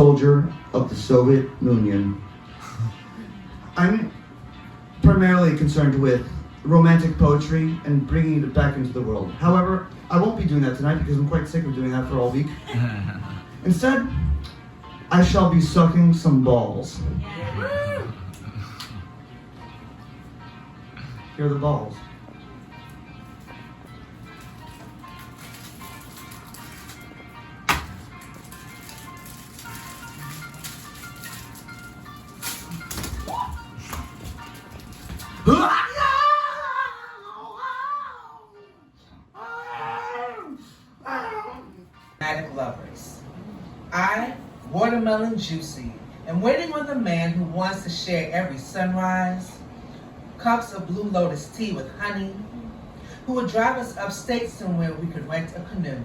soldier of the Soviet Union. I'm primarily concerned with romantic poetry and bringing it back into the world. However, I won't be doing that tonight because I'm quite sick of doing that for all week. Instead, I shall be sucking some balls. Here are the balls. Romantic lovers. I, Watermelon Juicy, am waiting on the man who wants to share every sunrise, cups of Blue Lotus tea with honey, who would drive us upstate somewhere we could rent a canoe.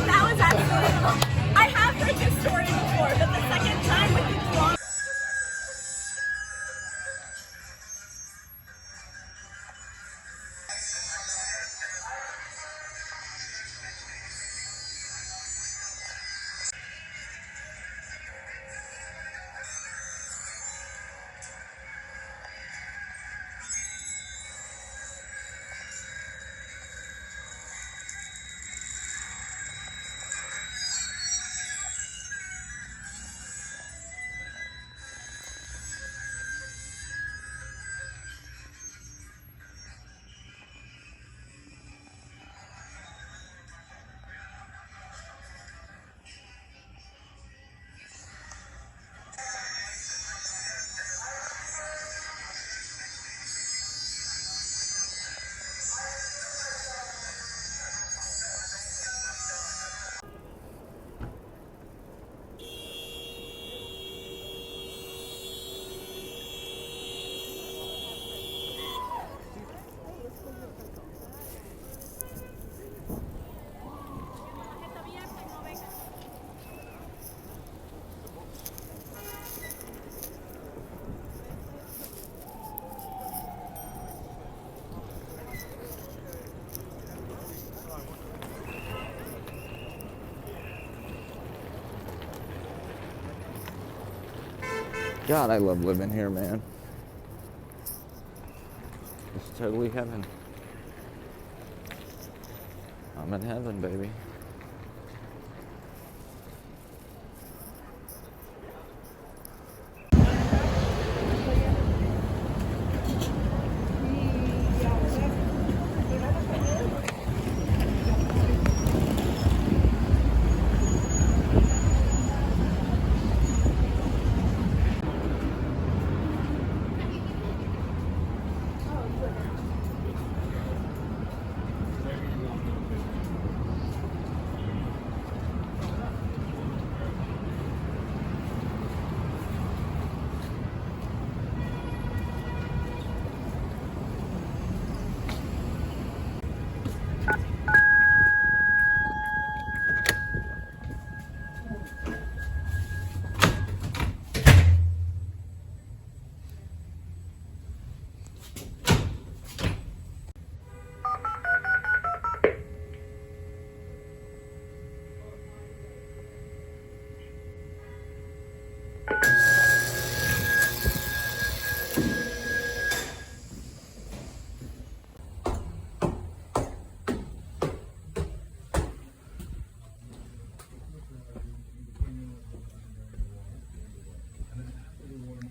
That was absolutely. I have heard this story before, but the second time with the blonde. God, I love living here, man. It's totally heaven. I'm in heaven, baby.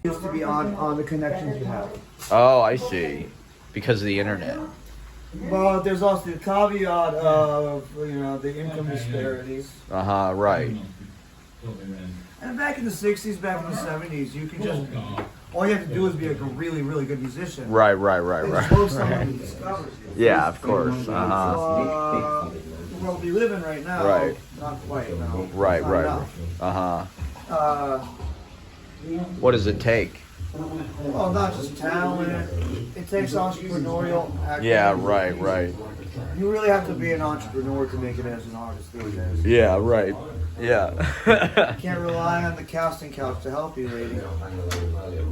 Used to be on the connections you have. Oh, I see. Because of the internet. Well, there's also the caveat of, the income disparities. Uh-huh, right. And back in the 60s, back in the 70s, you could just, all you have to do is be like a really, really good musician. Right. And just hope someone discovers you. Yeah, of course. Uh-huh. The world we live in right now, Right. not quite, no. Right. Not enough. Uh-huh. What does it take? Well, not just talent. It takes entrepreneurial activity. Yeah, right. You really have to be an entrepreneur to make it as an artist these days. Yeah, right. Yeah. You can't rely on the casting couch to help you, lady. There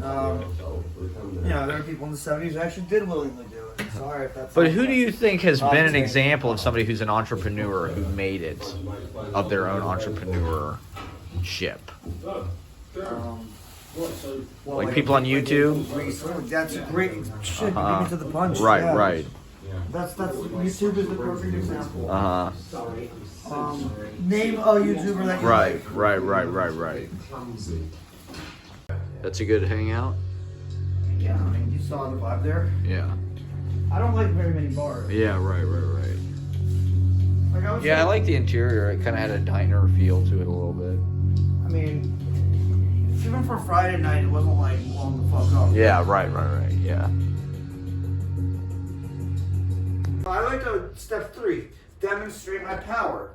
are people in the 70s who actually did willingly do it. Sorry if that's. But who do you think has been an example of somebody who's an entrepreneur who made it of their own entrepreneurship? Like people on YouTube? That's a great shit. You beat me to the punch. Right, yeah. right. That's YouTube is the perfect example. Name a YouTuber that you like. Right. That's a good hangout? Yeah, I mean, you saw the vibe there. Yeah. I don't like very many bars. Yeah, right. Like I like the interior. It kind of had a diner feel to it a little bit. I mean, even for Friday night, it wasn't like blown the fuck up. Yeah, right. Yeah. I like to step 3, demonstrate my power.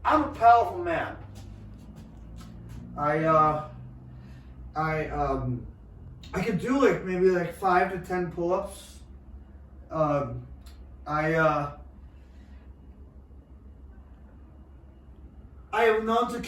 I'm a powerful man. I could do maybe 5 to 10 pull-ups. I am known to.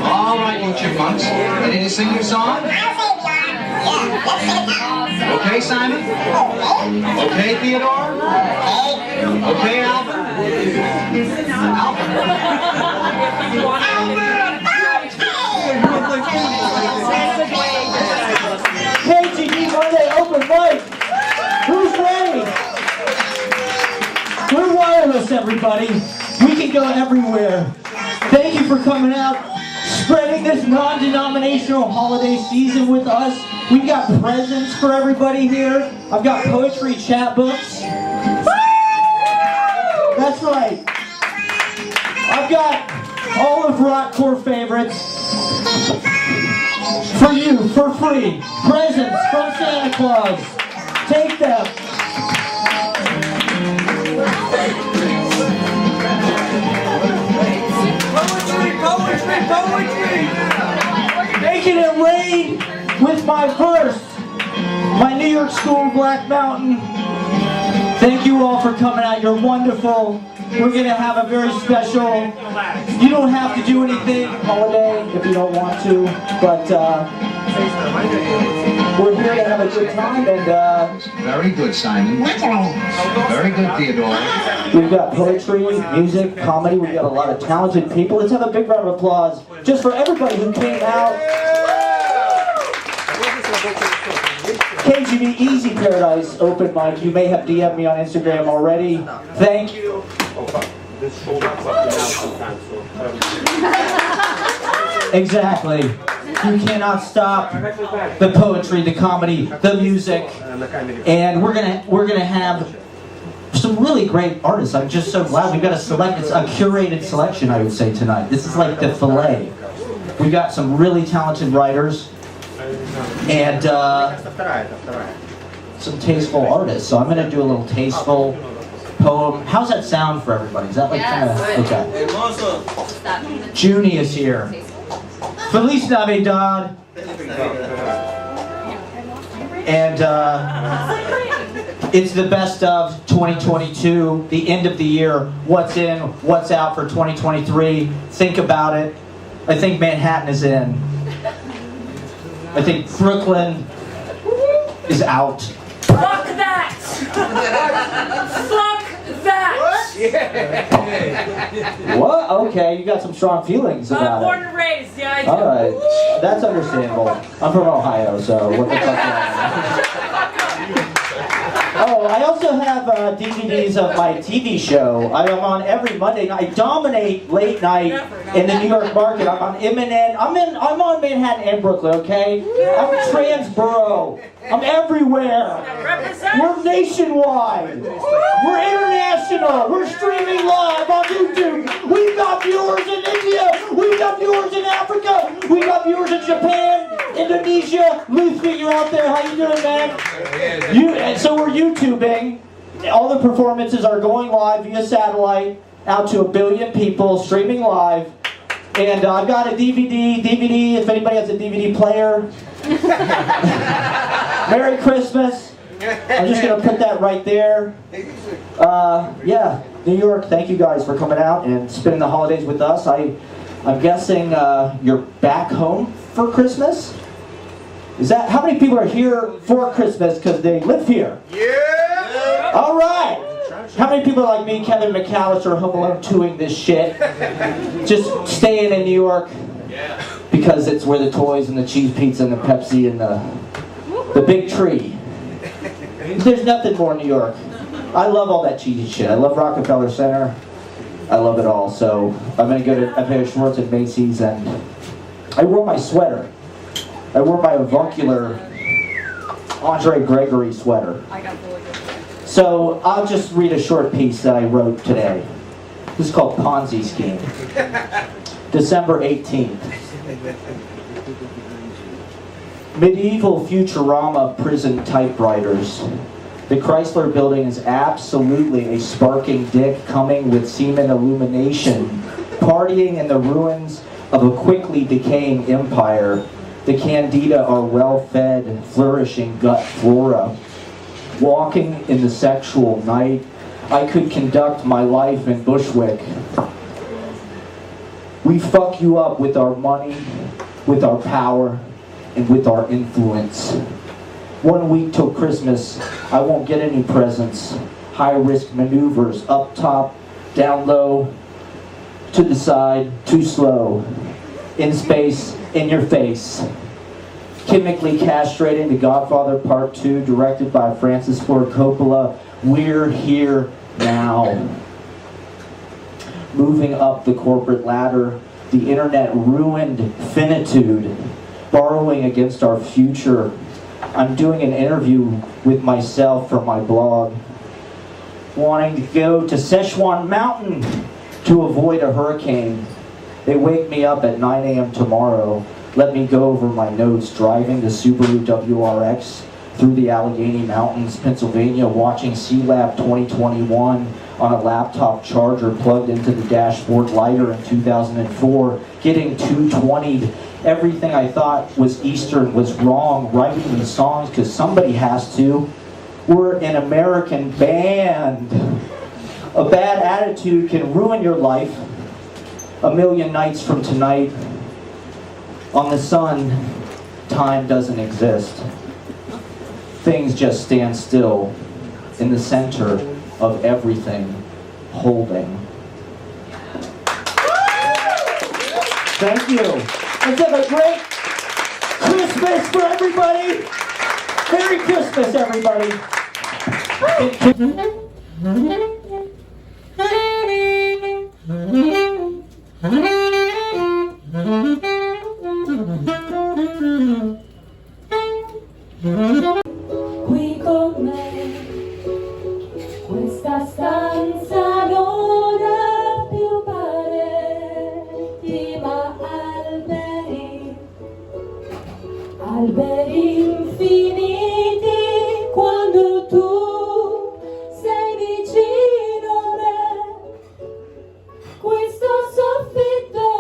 All right, you chipmunks. Ready to sing your song? Okay, Simon? Okay, Theodore? Okay, Albert? KGD Monday open mic. Who's ready? We're wireless, everybody. We can go everywhere. Thank you for coming out, spreading this non-denominational holiday season with us. We've got presents for everybody here. I've got poetry chat books. That's right. I've got all of Rockcore favorites for you, for free. Presents from Santa Claus. Take them. Poetry! Making it rain with my verse. My New York School Black Mountain. Thank you all for coming out. You're wonderful. We're going to have a very special, you don't have to do anything holiday if you don't want to, but we're here to have a good time. And Very good, Simon. Very good, Theodore. we've got poetry, music, comedy. We've got a lot of talented people. Let's have a big round of applause just for everybody who came out. KGB Easy Paradise open mic. You may have DM'd me on Instagram already. Thank you. Exactly. You cannot stop the poetry, the comedy, the music, and we're gonna have some really great artists. I'm just so glad we got it's a curated selection, I would say, tonight. This is like the fillet. We got some really talented writers and some tasteful artists. So I'm going to do a little tasteful poem. How's that sound for everybody? Is that like kind of okay? Junie is here. Feliz Navidad. And it's the best of 2022, the end of the year. What's in, what's out for 2023? Think about it. I think Manhattan is in. I think Brooklyn is out. Fuck that! Fuck that! What? Okay, you got some strong feelings about Born it. and raised, yeah, I do. All right, that's understandable. I'm from Ohio, so what the fuck? Oh, I also have DVDs of my TV show. I'm on every Monday night. I dominate late night in the New York market. I'm on imminent. I'm on Manhattan and Brooklyn. Okay, I'm Transboro. I'm everywhere. We're nationwide. We're international. We're streaming live on YouTube. We've got viewers in India. We've got viewers in Africa. We've got viewers in Japan, Indonesia. Luthvik, you're out there. How you doing, man? And so we're YouTubing. All the performances are going live via satellite out to 1 billion people streaming live. And I've got a DVD, if anybody has a DVD player. Merry Christmas. I'm just going to put that right there. Yeah, New York, thank you guys for coming out and spending the holidays with us. I'm guessing you're back home for Christmas? Is that, how many people are here for Christmas because they live here? Yeah! All right! How many people are like me, Kevin McAllister, Home Alone 2ing this shit? Just staying in New York because it's where the toys and the cheese pizza and the Pepsi and the big tree. There's nothing more in New York. I love all that cheesy shit. I love Rockefeller Center. I love it all. So I'm going to go to FAO Schwartz at Macy's, and I wore my sweater. I wore my avuncular Andre Gregory sweater. So I'll just read a short piece that I wrote today. This is called Ponzi Scheme. December 18th. Medieval Futurama prison typewriters. The Chrysler Building is absolutely a sparking dick coming with semen illumination, partying in the ruins of a quickly decaying empire. The Candida are well-fed, flourishing gut flora. Walking in the sexual night, I could conduct my life in Bushwick. We fuck you up with our money, with our power, and with our influence. 1 week till Christmas, I won't get any presents. High-risk maneuvers, up top, down low, to the side, too slow. In space, in your face. Chemically castrating The Godfather Part 2, directed by Francis Ford Coppola. We're here now. Moving up the corporate ladder, the internet ruined finitude, borrowing against our future. I'm doing an interview with myself for my blog, wanting to go to Sichuan Mountain to avoid a hurricane. They wake me up at 9 a.m. tomorrow. Let me go over my notes, driving the Subaru WRX through the Allegheny Mountains, Pennsylvania, watching C-Lab 2021 on a laptop charger plugged into the dashboard lighter in 2004, getting 220'd. Everything I thought was Eastern was wrong, writing these songs because somebody has to. We're an American band. A bad attitude can ruin your life. A million nights from tonight. On the sun, time doesn't exist. Things just stand still in the center of everything, holding. Thank you. Let's have a great Christmas for everybody. Merry Christmas, everybody. Qui con me questa abbastanza non ha più pareti ma alberi, alberi infiniti quando tu sei vicino a me, questo soffitto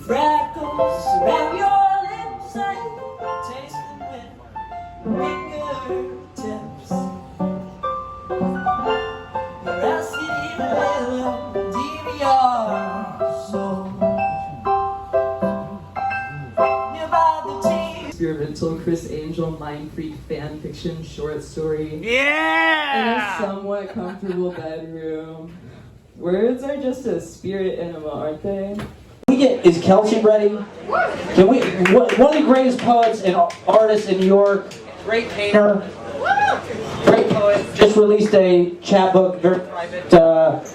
freckles around your lips, I taste them with fingertips. Veracity, little DVR, so nearby the tears. Experimental Chris Angel mind freak fan fiction short story in a Yeah! somewhat comfortable bedroom. Words are just a spirit enema, aren't they? Is Kelsey ready? Can we? One of the greatest poets and artists in New York, great painter, great poet, just released a chapbook, very private.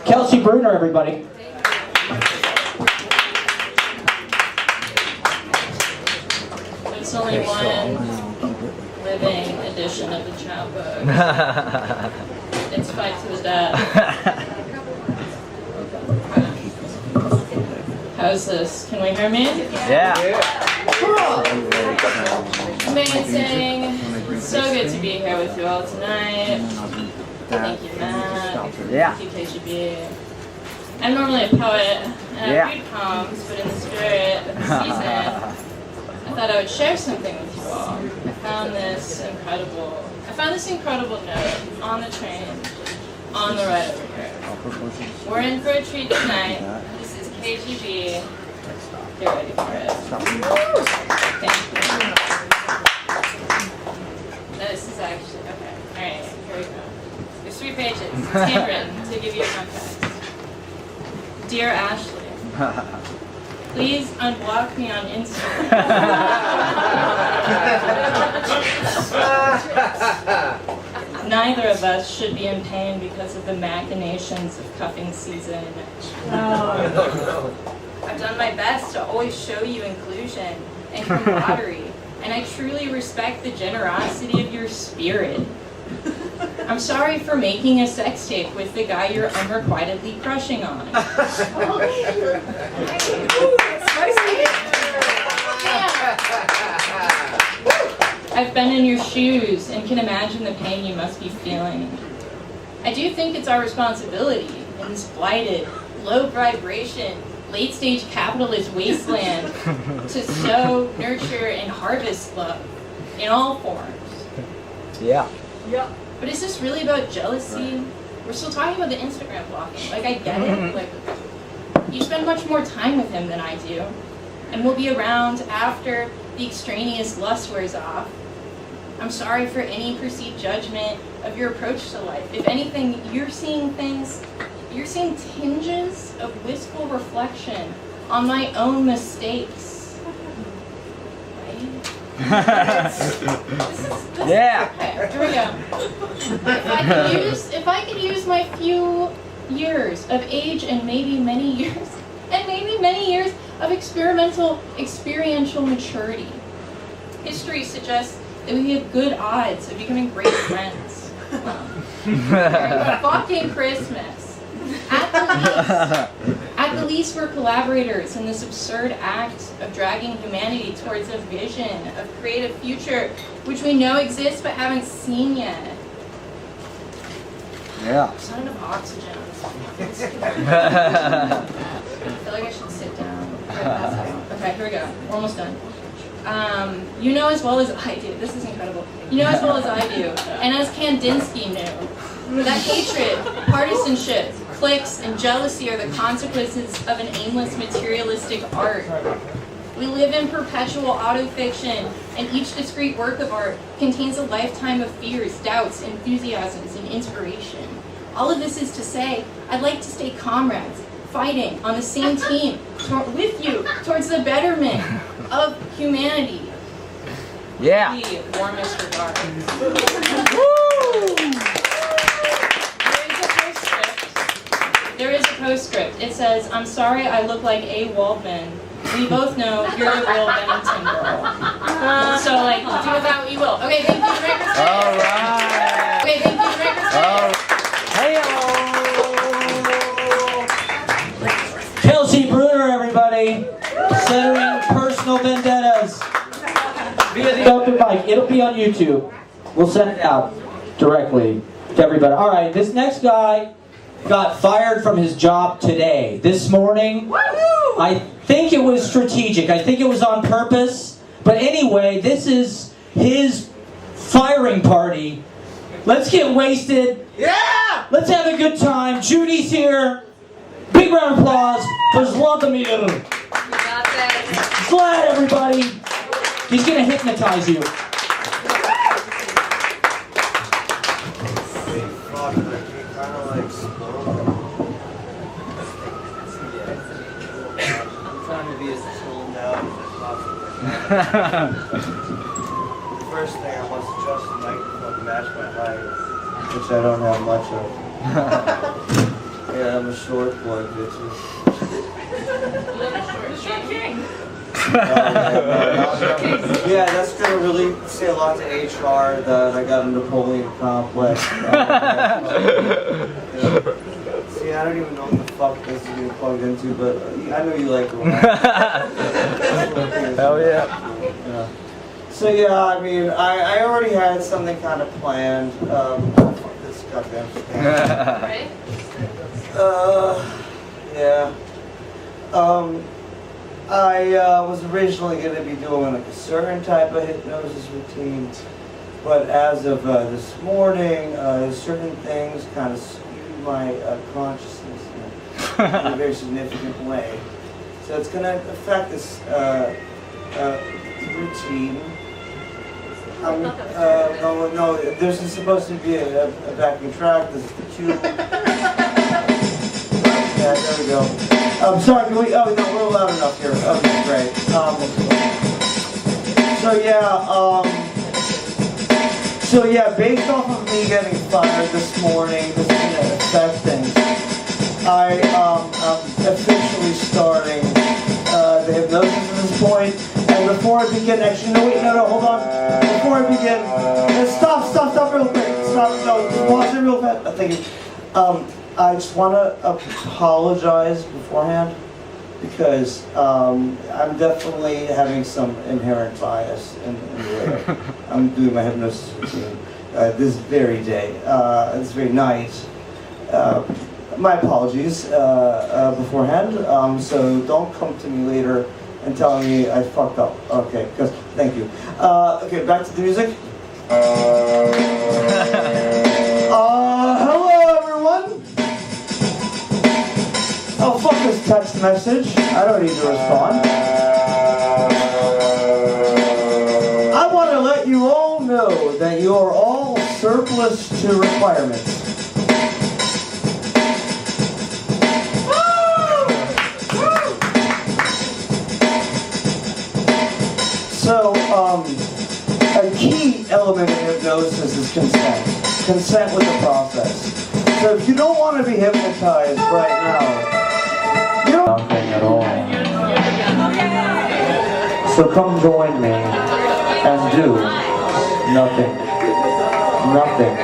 Kelsey Bruner, everybody. There's only one living edition of the chapbook. It's Fight to the Death. How's this? Can we hear me? Yeah. Amazing. It's so good to be here with you all tonight. Thank you, Matt. Yeah. Thank you, KGB. I'm normally a poet, and I read poems, but in the spirit of the season, I thought I would share something with you all. I found this incredible note on the train, on the ride over here. We're in for a treat tonight. This is KGB. Get ready for it. Thank you. This is actually, okay. Alright, here we go. There's 3 pages. It's handwritten to give you context. Dear Ashley, please unblock me on Instagram. Neither of us should be in pain because of the machinations of cuffing season. I've done my best to always show you inclusion and camaraderie, and I truly respect the generosity of your spirit. I'm sorry for making a sex tape with the guy you're unrequitedly crushing on. I've been in your shoes and can imagine the pain you must be feeling. I do think it's our responsibility in this blighted, low vibration, late stage capitalist wasteland to sow, nurture, and harvest love in all forms. Yeah. But is this really about jealousy? We're still talking about the Instagram blocking. Like, I get it. Like, you spend much more time with him than I do. And we'll be around after the extraneous lust wears off. I'm sorry for any perceived judgment of your approach to life. If anything, you're seeing tinges of wistful reflection on my own mistakes. Right? Yeah. Okay, here we go. If I could use my few years of age and maybe many years of experiential maturity, history suggests that we have good odds of becoming great friends. Fucking Christmas. At the least, we're collaborators in this absurd act of dragging humanity towards a vision of creative future which we know exists but haven't seen yet. Yeah. There's not enough oxygen on this one. I feel like I should sit down. Okay, here we go. We're almost done. You know as well as I do. This is incredible. You know as well as I do, and as Kandinsky knew, that hatred, partisanship, cliques, and jealousy are the consequences of an aimless materialistic art. We live in perpetual autofiction, and each discrete work of art contains a lifetime of fears, doubts, enthusiasms, and inspiration. All of this is to say, I'd like to stay comrades, fighting on the same team with you towards the betterment of humanity. Yeah. The warmest regards. There is a postscript. It says, I'm sorry I look like A. Waldman, we both know you're the real Bennington girl. So, like, do with that what you will. Okay, thank you, Merry Christmas. All right. Okay, thank you, Merry Christmas. Kelsey Bruner, everybody, centering personal vendettas via the open mic. It'll be on YouTube. We'll send it out directly to everybody. All right, this next guy got fired from his job today, this morning. I think it was strategic. I think it was on purpose. But anyway, this is his firing party. Let's get wasted. Yeah! Let's have a good time. Judy's here. Big round of applause for Zlatomir. Glad, everybody. He's going to hypnotize you. First thing, I must adjust the microphone to match my height, which I don't have much of. Yeah, I'm a short boy, bitches. Yeah, that's gonna really say a lot to HR that I got a Napoleon complex. See, I don't even know what the fuck this is getting plugged into, but I know you like it. Hell yeah. So yeah, I mean, I already had something kind of planned. This goddamn thing. Right? Yeah. I was originally going to be doing like a certain type of hypnosis routine, but as of this morning, certain things kind of skewed my consciousness in a very significant way. So it's going to affect this routine. No, there's supposed to be a backing track. This is the cue. Yeah, there we go. I'm sorry, can we, oh no, we're loud enough here. Okay, great. So yeah, based off of me getting fired this morning, this is going to affect things. I am officially starting the hypnosis at this point. And before I begin, actually, no, wait, no, hold on. Before I begin, stop real quick. Stop, no, pause it real fast. Thank you. I just want to apologize beforehand because I'm definitely having some inherent bias in the way I'm doing my hypnosis routine this very day, this very night. My apologies beforehand. So don't come to me later and tell me I fucked up. Okay, because thank you. Okay, back to the music. Hello everyone. Oh, fuck this text message. I don't need to respond. I want to let you all know that you are all surplus to requirements. So, a key element in hypnosis is consent. Consent with the process. So if you don't want to be hypnotized right now, you don't nothing at all. So come join me and do nothing. Nothing.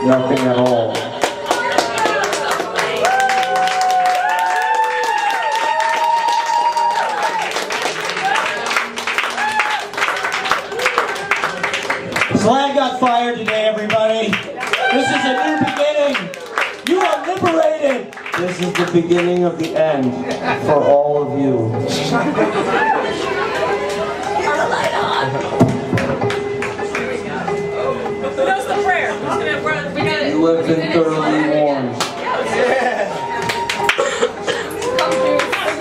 Nothing at all. Slag got fired today, everybody. This is a new beginning. You are liberated. This is the beginning of the end for all of you. Turn the light on. Who knows the prayer? Who's gonna run? We got it. You have been thoroughly warned.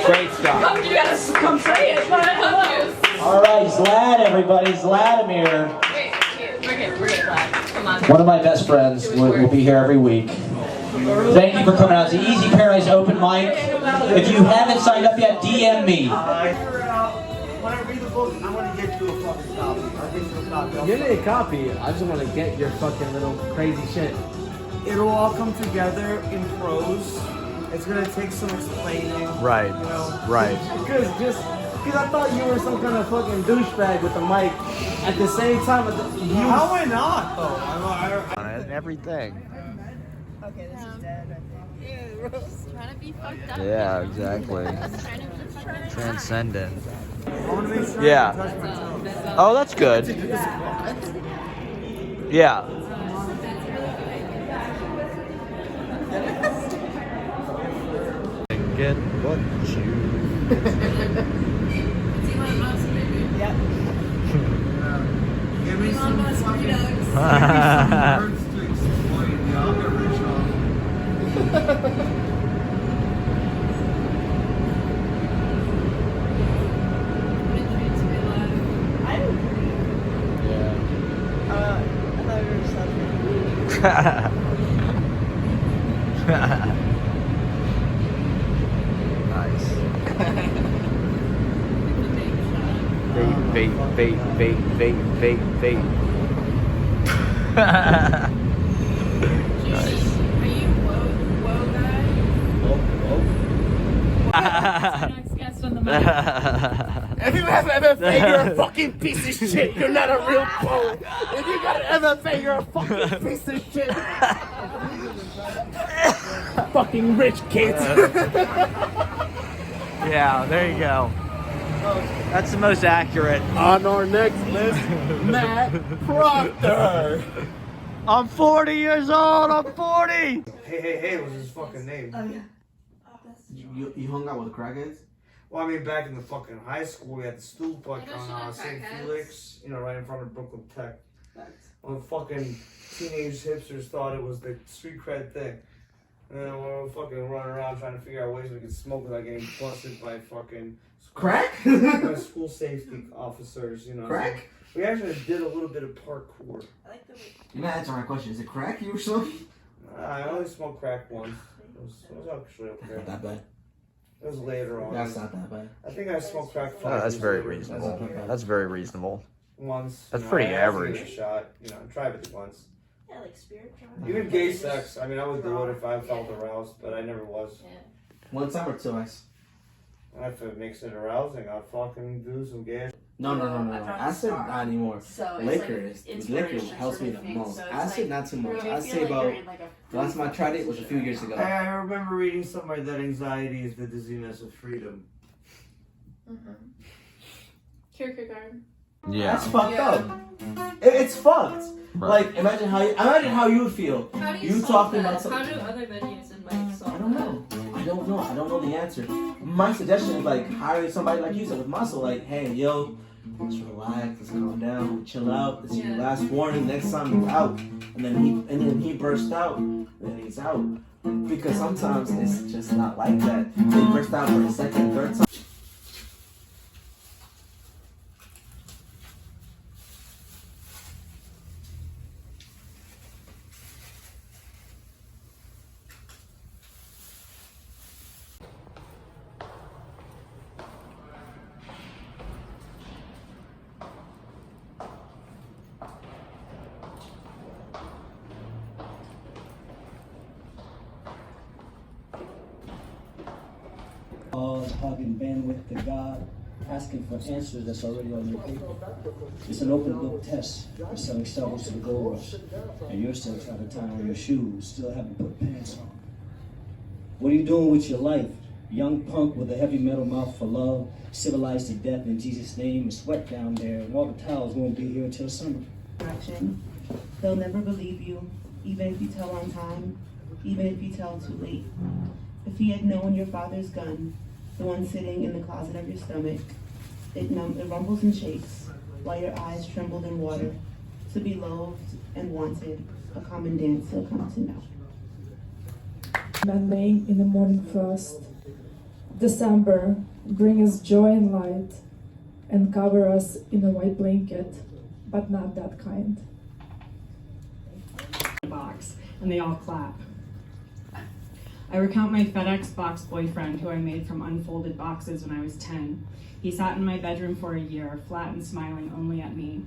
Great stuff. You gotta come say it. All right, Zlad, everybody. Zlatomir. We're good, Vlad. Come on. One of my best friends will be here every week. Thank you for coming out. It's the Easy Paradise open mic. If you haven't signed up yet, DM me. When I read the book, I want to get you a fucking copy. I'll get you a copy. Give me a copy. I just want to get your fucking little crazy shit. It'll all come together in prose. It's gonna take some explaining. Right. You know? Right. Because I thought you were some kind of fucking douchebag with the mic. At the same time, how am I not though? On it and everything. Okay, this is dead. Trying to be fucked up. Yeah, exactly. Transcendent. I want to make sure Yeah. I touch my toes. Oh, that's good. Yeah. Get what you. Yep. Give me some Mama's fucking Fritos. words to explain. Yeah, I'll get rich off. I don't agree. Yeah. I thought we were suffering. Nice. Bait. Nice. Are you woe guy? Next guest on the mic. If you have MFA, you're a fucking piece of shit. You're not a real poet. If you got an MFA, you're a fucking piece of shit. Fucking rich kids. Yeah, there you go. That's the most accurate. On our next list, Matt Proctor. I'm 40 years old. I'm 40. Hey was his fucking name. Oh yeah. You hung out with the crackheads? Well, I mean, back in the fucking high school, we had the stoop like on St. Felix, right in front of Brooklyn Tech. When fucking teenage hipsters thought it was the street cred thing. And then we were fucking running around trying to figure out ways we could smoke without getting busted by fucking Crack? by school safety officers, Crack? We actually did a little bit of parkour. I like the way. You're not answering my question. Is it crack you were smoking? I only smoked crack once. It was actually okay. Not that bad. It was later on. That's not that bad. I think I smoked crack Oh, 5 that's years very later. reasonable. That's very reasonable. Once. That's pretty I had to give average. it a shot. Try it once. Yeah, like spirit drum. Even gay sex. I mean, I would do it if I felt aroused, but I never was. Yeah. One time or twice? If it makes it arousing, I'll fucking do some gay. No. Acid, not anymore. So it's Liquor like is. inspiration Liquor helps sort me of the thing. most. So it's Acid, like, not too much. you I'd feel say like about. you're in like a The last time I tried it was a few years ago. I remember reading somewhere that anxiety is the dizziness of freedom. Kierkegaard. Yeah. That's fucked up. It's fucked. Right. Like imagine how you would feel. How do you talking about How something. do other venues and mics solve I don't know. I don't know the answer. My suggestion is like hiring somebody like you said with muscle. Like, hey, yo, let's relax, let's calm down, chill out. This is your last warning. Next time you're out, and then he burst out. Then he's out because sometimes it's just not like that. They burst out for the second, third time. Hogging bandwidth to God, asking for answers that's already on your paper. It's an open book test for selling shovels to the gold rush, and you're still trying to tie on your shoes, still haven't put pants on. What are you doing with your life? Young punk with a heavy metal mouth for love, civilized to death in Jesus' name, and sweat down there, and all the towels won't be here until summer. They'll never believe you, even if you tell on time, even if you tell too late. If he had known your father's gun, the one sitting in the closet of your stomach, it rumbles and shakes, while your eyes trembled in water. To be loathed and wanted, a common dance he'll come to know. Man laying in the morning frost. December, bring us joy and light, and cover us in a white blanket, but not that kind. Box, and they all clap. I recount my FedEx box boyfriend who I made from unfolded boxes when I was 10. He sat in my bedroom for a year, flat and smiling only at me.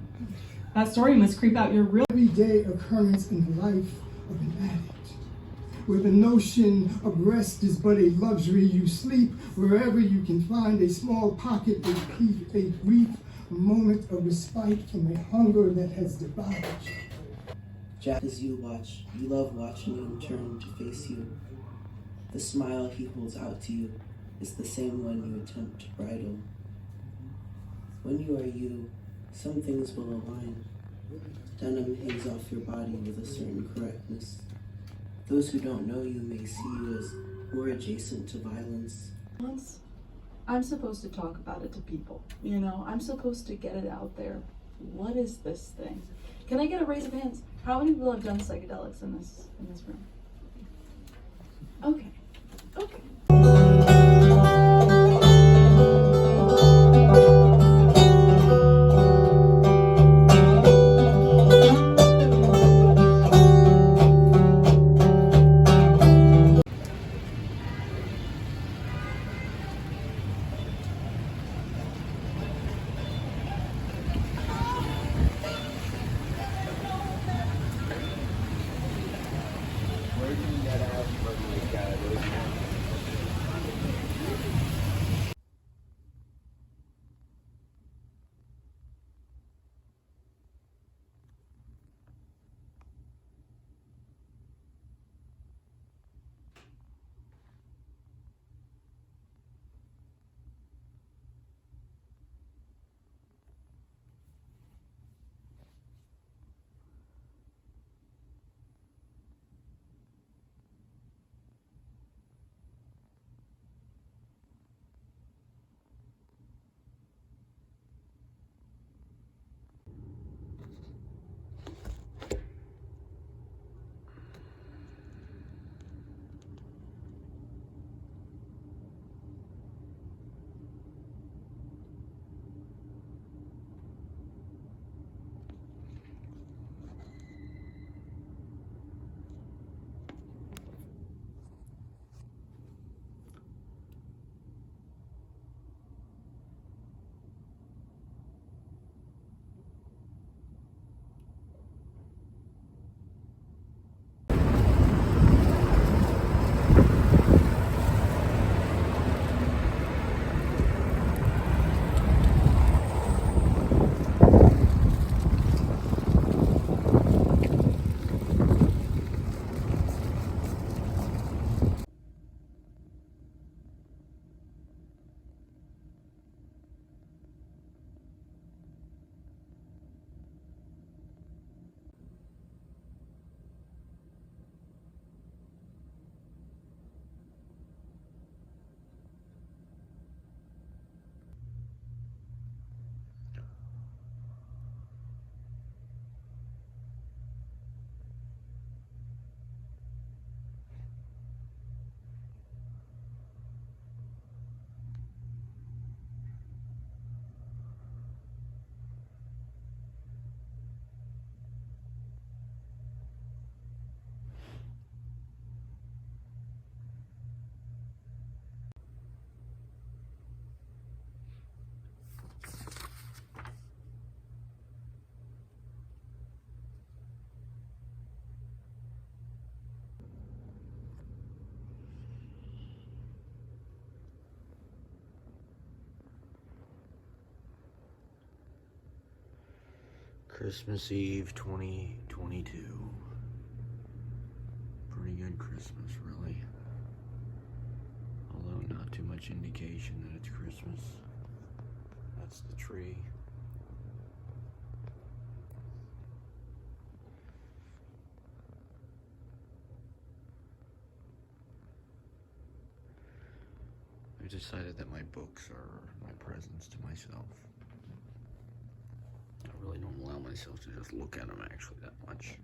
That story must creep out your real everyday occurrence in the life of an addict. where the notion of rest is but a luxury. You sleep wherever you can find a small pocket, a brief moment of respite from a hunger that has devoured you. Jack, as you watch, you love watching him turn to face you. The smile he holds out to you is the same one you attempt to bridle. When you are you, some things will align. Denim hangs off your body with a certain correctness. Those who don't know you may see you as more adjacent to violence. I'm supposed to talk about it to people, you know? I'm supposed to get it out there. What is this thing? Can I get a raise of hands? How many people have done psychedelics in this room? Okay. Christmas Eve 2022. Pretty good Christmas, really. Although not too much indication that it's Christmas. That's the tree. I decided that my books are my presents to myself. I really don't allow myself to just look at them actually that much.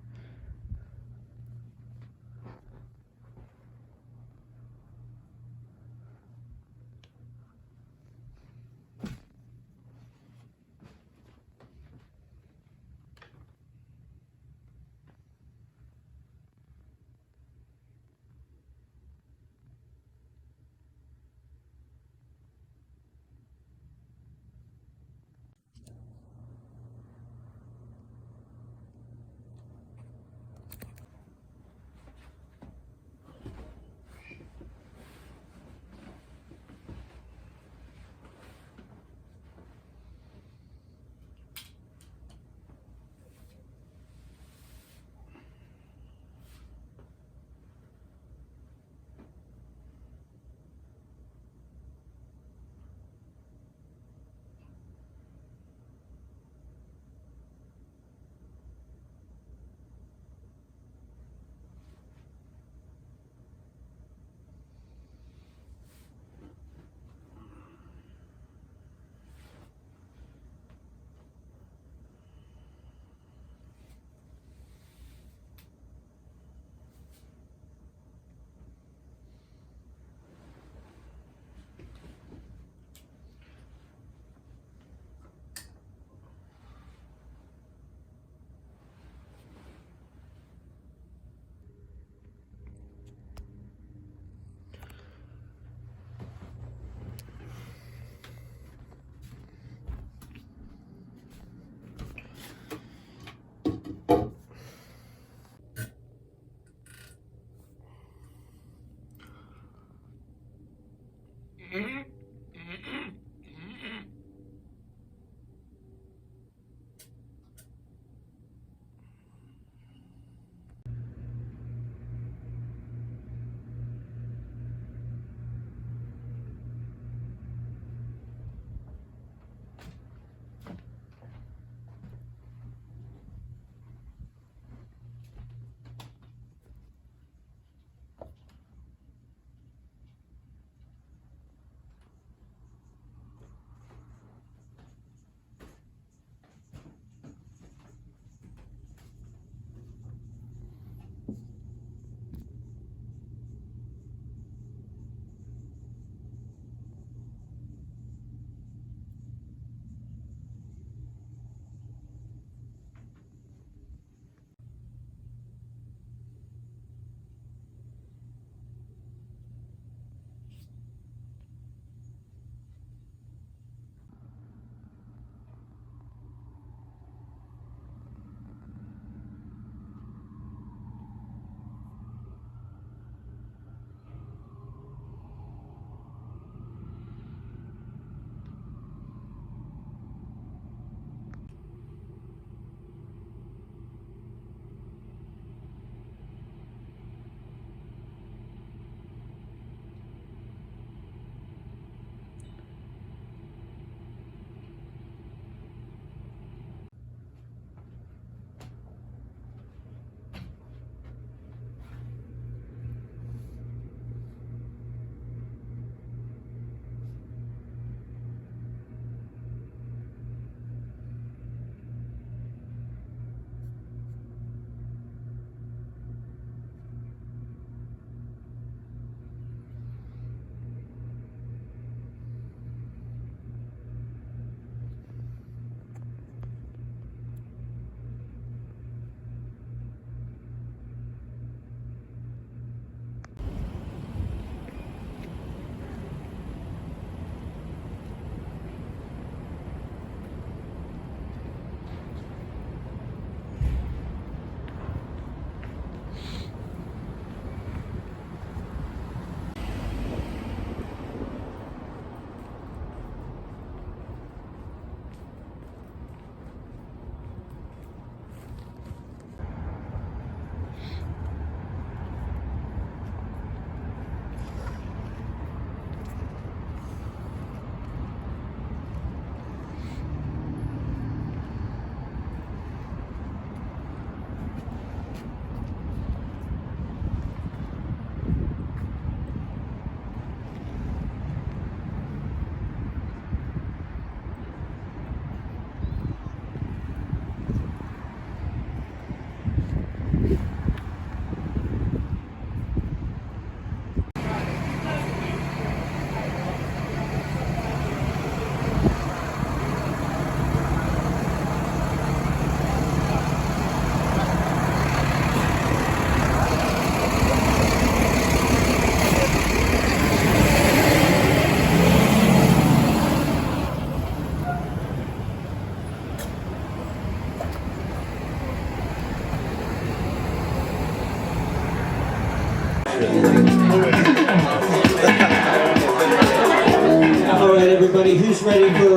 everybody. Who's ready for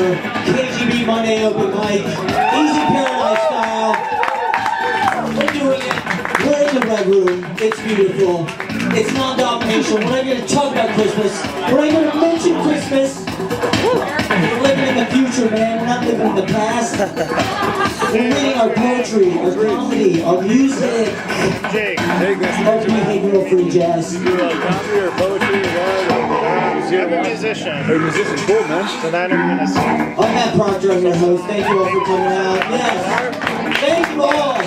KGB Monday Open Mic? Easy Paradise style. We're doing it. We're in the Red Room. It's beautiful. It's non-domination. We're not going to talk about Christmas. We're not going to mention Christmas. We're living in the future, man. We're not living in the past. We're reading our poetry, our comedy, our music, our behavioral free jazz. Comedy or poetry or what? I'm a musician. You're a musician, cool, man. So that I'm gonna sing. I'm Matt Proctor, I'm your host. Thank you all for coming out. Yes. Thank you all.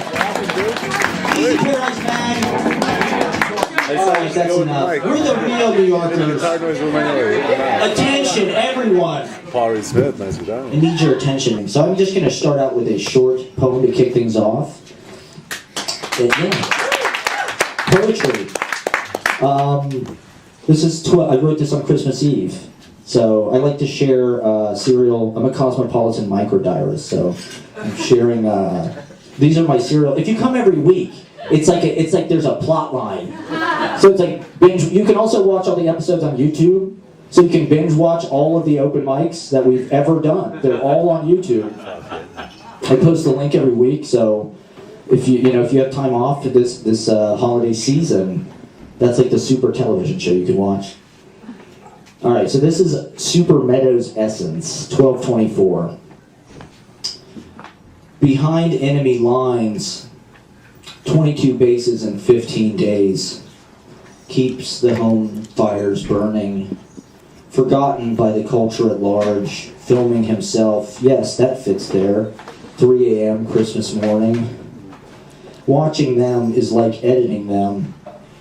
Easy Paradise Mag. Alright, that's enough. We're the real New Yorkers. Attention, everyone. I need your attention. So I'm just going to start out with a short poem to kick things off. And yeah, poetry. This is I wrote this on Christmas Eve. So I like to share serial. I'm a cosmopolitan microdiarist, so I'm sharing. These are my serial. If you come every week, it's like there's a plot line. So it's like binge. You can also watch all the episodes on YouTube. So you can binge watch all of the open mics that we've ever done. They're all on YouTube. I post the link every week. So if you have time off for this holiday season, that's like the super television show you can watch. All right. So this is Super Meadows Essence, 1224. Behind enemy lines, 22 bases in 15 days. Keeps the home fires burning. Forgotten by the culture at large. Filming himself. Yes, that fits there. 3 a.m. Christmas morning. Watching them is like editing them.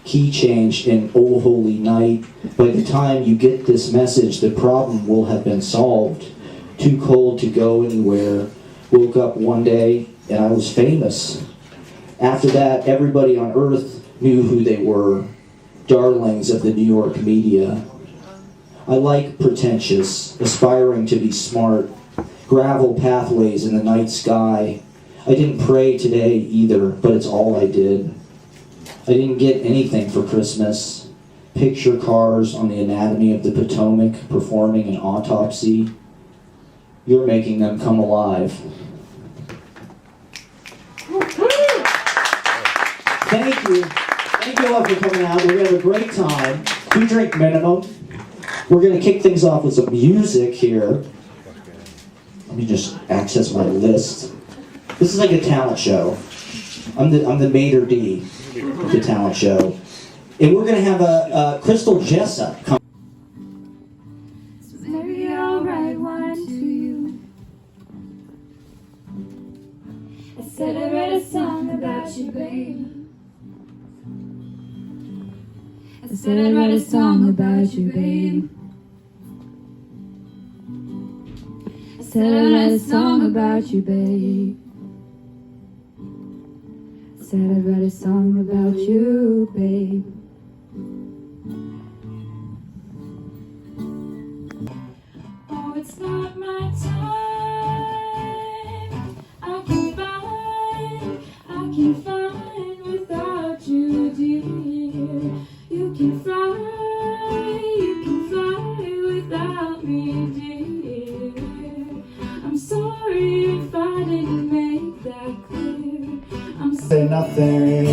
Key change in Oh Holy Night. By the time you get this message, the problem will have been solved. Too cold to go anywhere. Woke up one day and I was famous. After that, everybody on earth knew who they were. Darlings of the New York media. I like pretentious, aspiring to be smart. Gravel pathways in the night sky. I didn't pray today either, but it's all I did. I didn't get anything for Christmas. Picture cars on the anatomy of the Potomac performing an autopsy. You're making them come alive. Thank you. Thank you all for coming out. We're going to have a great time. 2 drink minimum. We're going to kick things off with some music here. Let me just access my list. This is like a talent show. I'm the maitre d' of the talent show. And we're going to have a Crystal Jessup come. Maybe I'll write one to you. I said I read a song about you, babe. I said I'd write a song about you, babe. I said I'd write a song about you, babe. I said I'd write a song about you, babe. Oh, it's not my time. I can find without you, dear. You can fly without me, dear. I'm sorry if I didn't make that clear. Say nothing,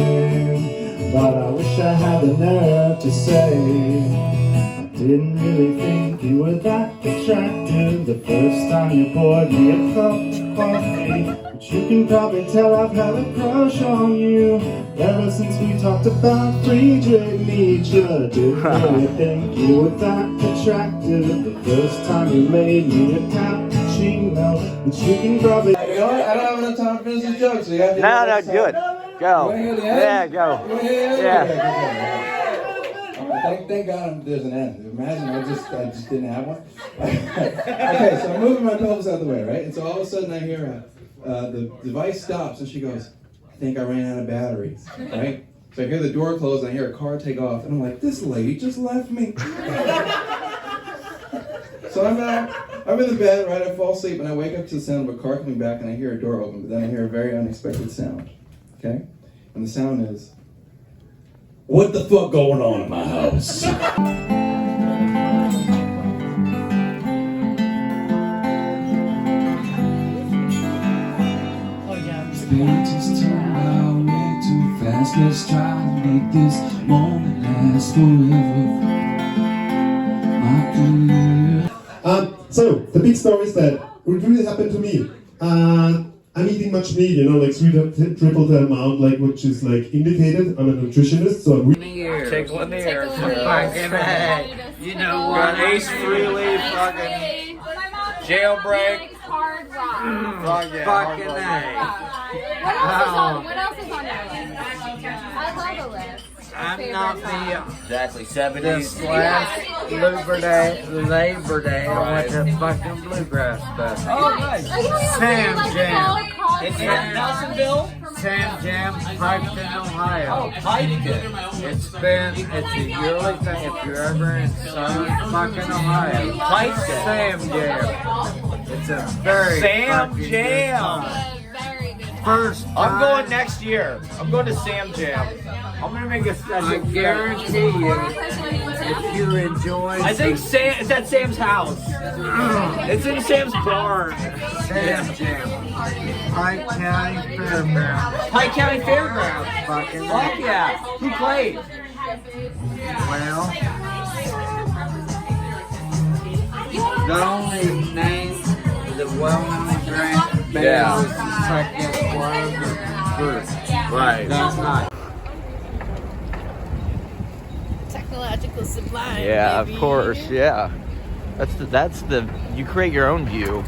but I wish I had the nerve to say I didn't really think you were that attractive the first time you poured me a cup of coffee. But you can probably tell I've had a crush on you ever since we talked about Friedrich Nietzsche. Didn't really think you were that attractive the first time you made me a cappuccino. But you can probably... I don't have enough time to finish this joke, so you have to... No, do it. Go. Yeah, go. Yeah. Thank God there's an end. Imagine I just didn't have one. Okay, so I'm moving my pelvis out of the way, right? And so all of a sudden I hear the device stops and she goes, I think I ran out of batteries, right? So I hear the door close and I hear a car take off and I'm like, this lady just left me. So I'm in the bed, right? I fall asleep and I wake up to the sound of a car coming back and I hear a door open, but then I hear a very unexpected sound, okay? And the sound is, what the fuck going on in my house? let's try to make this moment last forever. So, the big story is that it really happened to me. I'm eating much meat, you know, like triple the amount, like which is like indicated. I'm a nutritionist, so I'm really... Take Lanier. Fucking A. You know what? Ace Freely, fucking jailbreak. Hard rock. Fucking A. What else is on your list? I love the list. I'm not the Exactly, 70s. last Labor Day. I went to fucking bluegrass fest. Oh, nice. Sam Jam. It's Nelsonville? Sam Jam, Piketon, Ohio. Oh, Piketon. It's a yearly thing if you're ever in southern fucking Ohio. Piketon. Sam Jam. It's a very Sam fucking Jam. good time. First time. I'm going next year. I'm going to Sam Jam. I'm gonna make a special. I guarantee you, if you enjoy. I think it's at Sam's house. It's in Sam's barn. Sam Jam. Pike County Fairgrounds. Pike County Fairgrounds. Fucking Fuck yeah. Who played? Well, the only name is a well-known band was the second one of the first. Right. That's not. Technological sublime. Yeah, baby. of course. Yeah, that's the you create your own view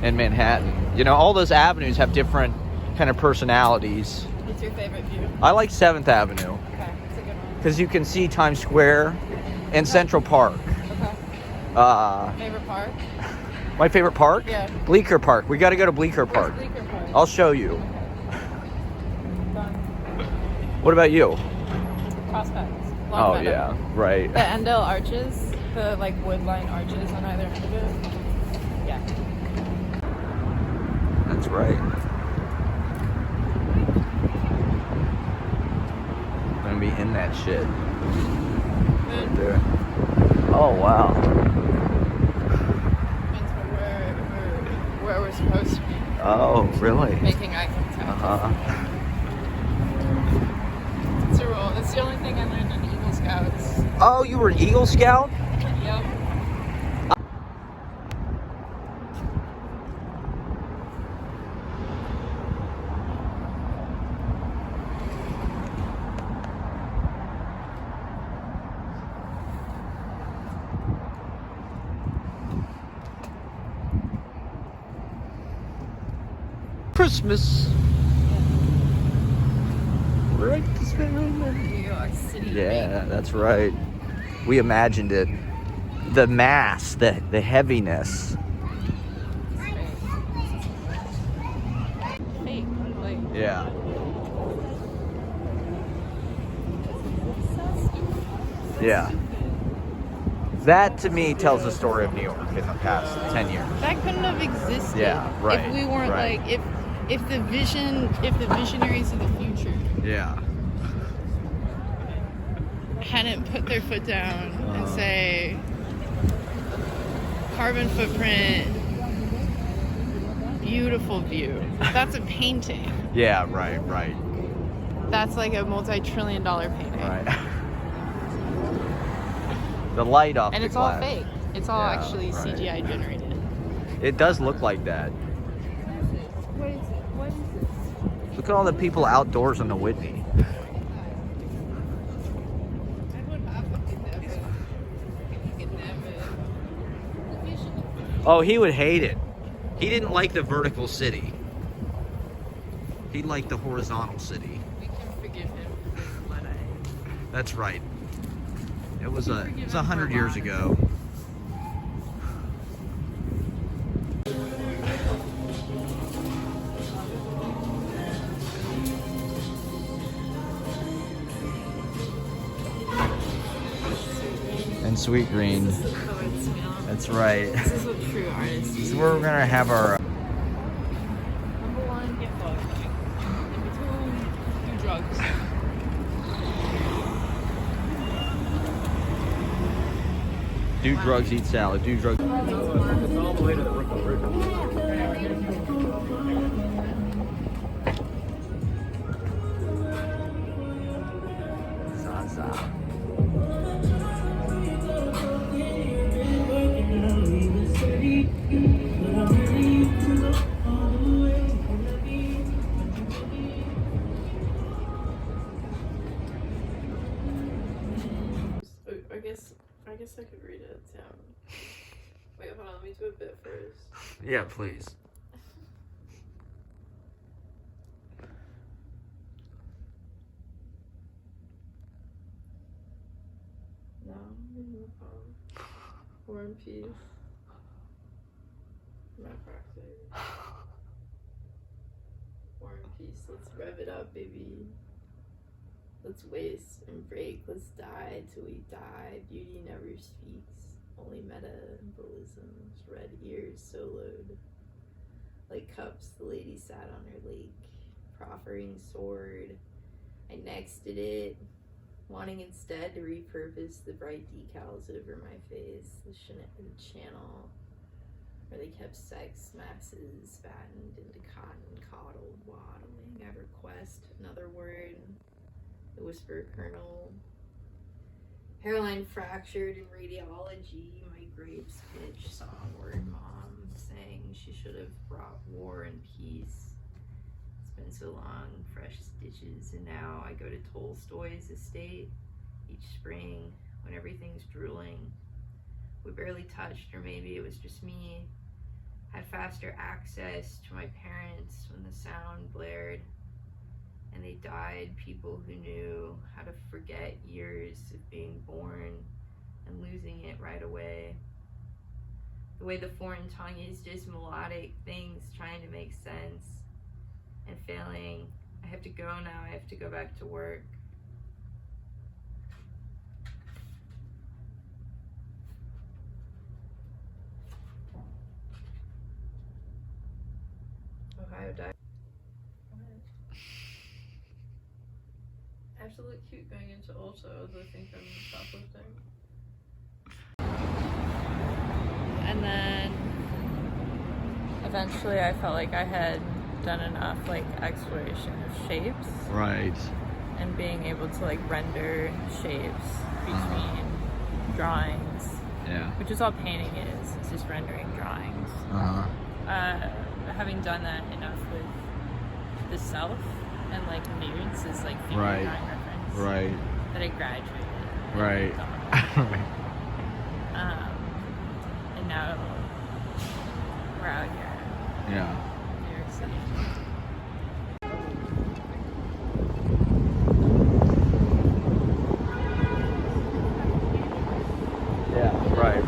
in Manhattan. You know, all those avenues have different kind of personalities. What's your favorite view? I like 7th Avenue Okay, that's a good one. because you can see Times Square and Central Park. Okay. Favorite park? My favorite park? Yeah. Bleecker Park. We got to go to Bleecker Park. Bleecker Park? I'll show you. Done. What about you? Prospects. Oh Longmeadow. yeah, right. The Endell arches, the like wood-line arches on either end of it. Yeah. That's right. I'm gonna be in that shit. Right there. Oh wow. That's where we're supposed to be. Oh really? Making eye contact. It's a rule. It's the only thing I learned in Eagle Scouts. Oh, you were an Eagle Scout? Yep. Christmas. Right this moment. New York City. Yeah, that's right. We imagined it. The mass, the heaviness. Fake. Like, Yeah. Yeah. That to me tells the story of New York in the past 10 years. that couldn't have existed. Yeah, right, If we weren't right. like if the visionaries of the future Yeah. hadn't put their foot down and say carbon footprint, beautiful view. That's a painting. Yeah, right. That's like a multi-trillion-dollar painting. Right. The light off And the it's all glass. fake. It's all Yeah, actually right. CGI generated. It does look like that. What is it? What is this? Look at all the people outdoors on the Whitney. Oh, he would hate it. He didn't like the vertical city. He liked the horizontal city. We can forgive him. That's right. It was 100 years ago. And Sweet Green. That's right. This is what true artists This is where we're gonna have our. Number one, get fucked. Number two, do drugs. Do drugs, eat salad. Do drugs. Yeah, please. No, War and Peace. My practice. War and Peace. Let's rev it up, baby. Let's waste and break. Let's die till we die. Beauty never speaks. Only metabolisms. Red ears soloed. Like cups, the lady sat on her lake, proffering sword. I nexted it, wanting instead to repurpose the bright decals over my face, the channel where they kept sex masses fattened into cotton coddled waddling. I request another word, the whisper kernel. Hairline fractured in radiology, my grapes pitch saw a word mom saying she should have brought war and peace. It's been so long, fresh stitches, and now I go to Tolstoy's estate each spring when everything's drooling. We barely touched, or maybe it was just me. Had faster access to my parents when the sound blared. And they died, people who knew how to forget years of being born and losing it right away. The way the foreign tongue is just melodic things trying to make sense and failing. I have to go now, I have to go back to work. Ohio died. I have to look cute going into Ultra as I think I'm shoplifting. And then eventually I felt like I had done enough like exploration of shapes. Right. And being able to like render shapes between drawings. Yeah. Which is all painting is. It's just rendering drawings. Having done that enough with the self and like nudes is like figure Right. drawing reference. Right. That I graduated. Right. And now we're out here. Yeah. In New York City. Yeah. Right.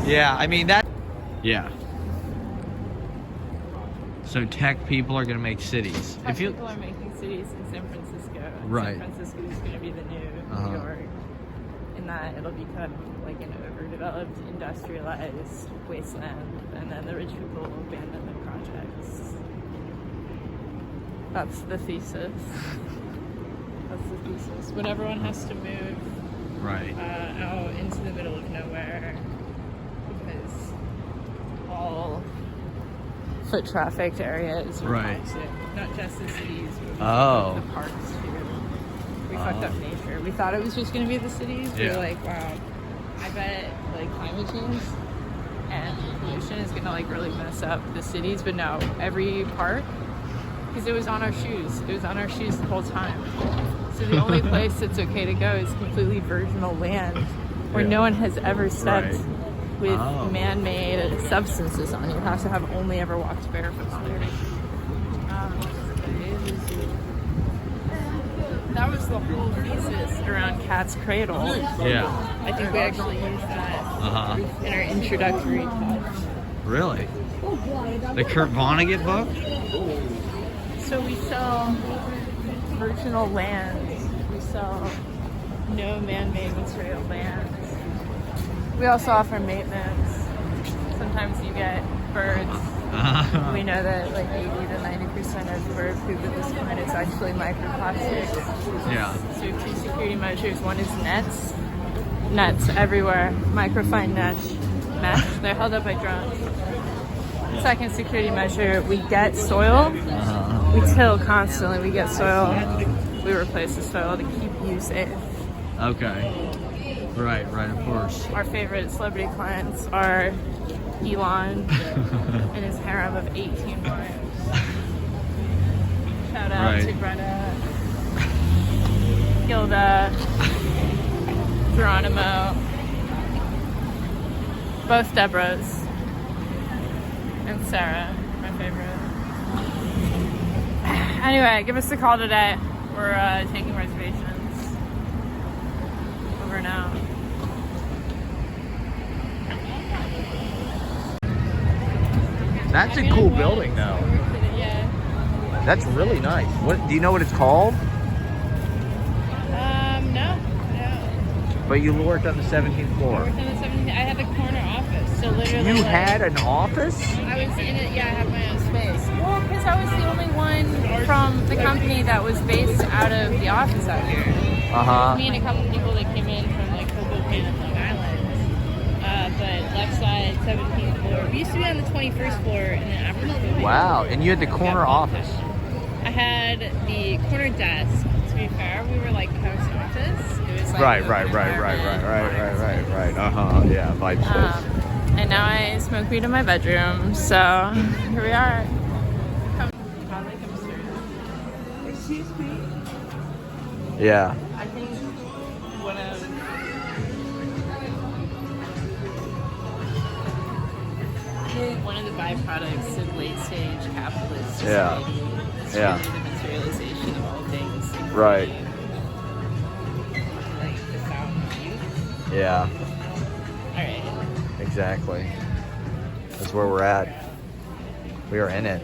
Yeah, I mean that. Yeah. So tech people are gonna make cities. Tech people are making cities in San Francisco. And Right. San Francisco is going to be the new Uh-huh. New York. In that it'll become like an overdeveloped, industrialized wasteland, and then the rich people will abandon the projects. That's the thesis. That's the thesis. When everyone has to move Right. out into the middle of nowhere because all foot trafficked areas are Right. toxic. Not just the cities, but Oh. the parks too. We fucked up nature. We thought it was just gonna be the cities. We were like, wow, I bet like climate change and pollution is gonna like really mess up the cities, but no, every park, because it was on our shoes. It was on our shoes the whole time. So the only place that's okay to go is completely virginal land where no one has ever stepped with man-made substances on. You have to have only ever walked barefoot on it. That was the whole thesis around Cat's Cradle. Yeah. I think we actually used that in our introductory talk. Really? The Kurt Vonnegut book? So we sell virginal lands. We sell no man-made material lands. We also offer maintenance. Sometimes you get birds. We know that like 80 to 90% of bird poop at this point is actually microplastics. Yeah. So we have two security measures. One is nets. Nets everywhere. Microfine mesh. They're held up by drones. Second security measure, we get soil. We till constantly. We get soil. We replace the soil to keep you safe. Okay. Right, of course. Our favorite celebrity clients are Elon and his harem of 18 wives. Shout out to Greta, Gilda, Geronimo. Both Deborahs. And Sarah, my favorite. Anyway, give us a call today. We're taking reservations. Over now. That's a cool building, though. Yeah. That's really nice. What do you know what it's called? No. But you worked on the 17th floor. I worked on the 17th. I had the corner office, so literally. You like, had an office? I was in it. Yeah, I had my own space. Well, because I was the only one from the company that was based out of the office out here. Me and a couple people that came in from like Hoboken and Long Island. But left side, 17th floor. We used to be on the 21st floor, and then after COVID. Wow, and you had the corner office. I had the corner desk. To be fair, we were like post office. It was like Right. Yeah, vibe space. And now I smoke weed in my bedroom. So here we are. Excuse me. Yeah. I think one of the byproducts of late stage capitalist society is really the materialization of all things. Right. Like the fountain of youth. Yeah. Alright. Exactly. That's where we're at. We are in it.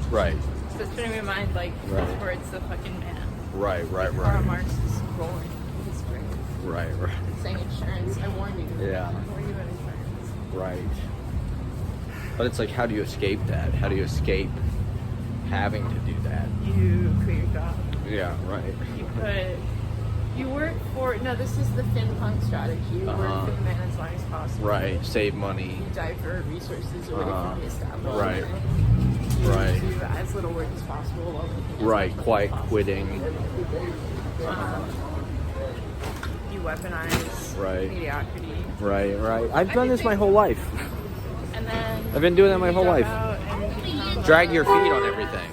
Right. So it's trying to remind like where it's the fucking man. Right. Karl Marx is rolling with his grave. Right. It's saying insurance. I warned you. Yeah. I warned you about insurance. Right. But it's like, how do you escape that? How do you escape having to do that? You quit your job. Yeah, right. You work for, no, this is the FinPunk strategy. You work for the man as long as possible. Right, save money. You divert resources away from the establishment. Right. You do as little work as possible. While Right, quiet quitting. You weaponize mediocrity. Right. I've done this my whole life. And then I've been doing that my whole life. Drag your feet on everything.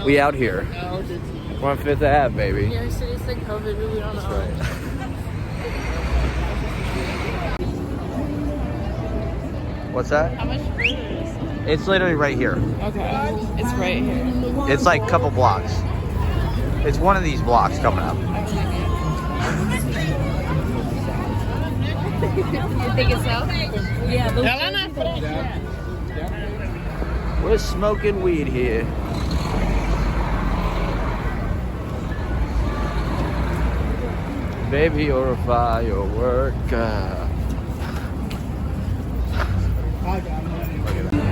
We out here. We're on 5th Ave, baby. New York City's like COVID, but we don't know. That's right. What's that? How much further is it? It's literally right here. Okay. It's right here. It's like a couple blocks. It's one of these blocks coming up. You think it's so? Yeah. We're smoking weed here. Baby, you're a fireworker. Look at that.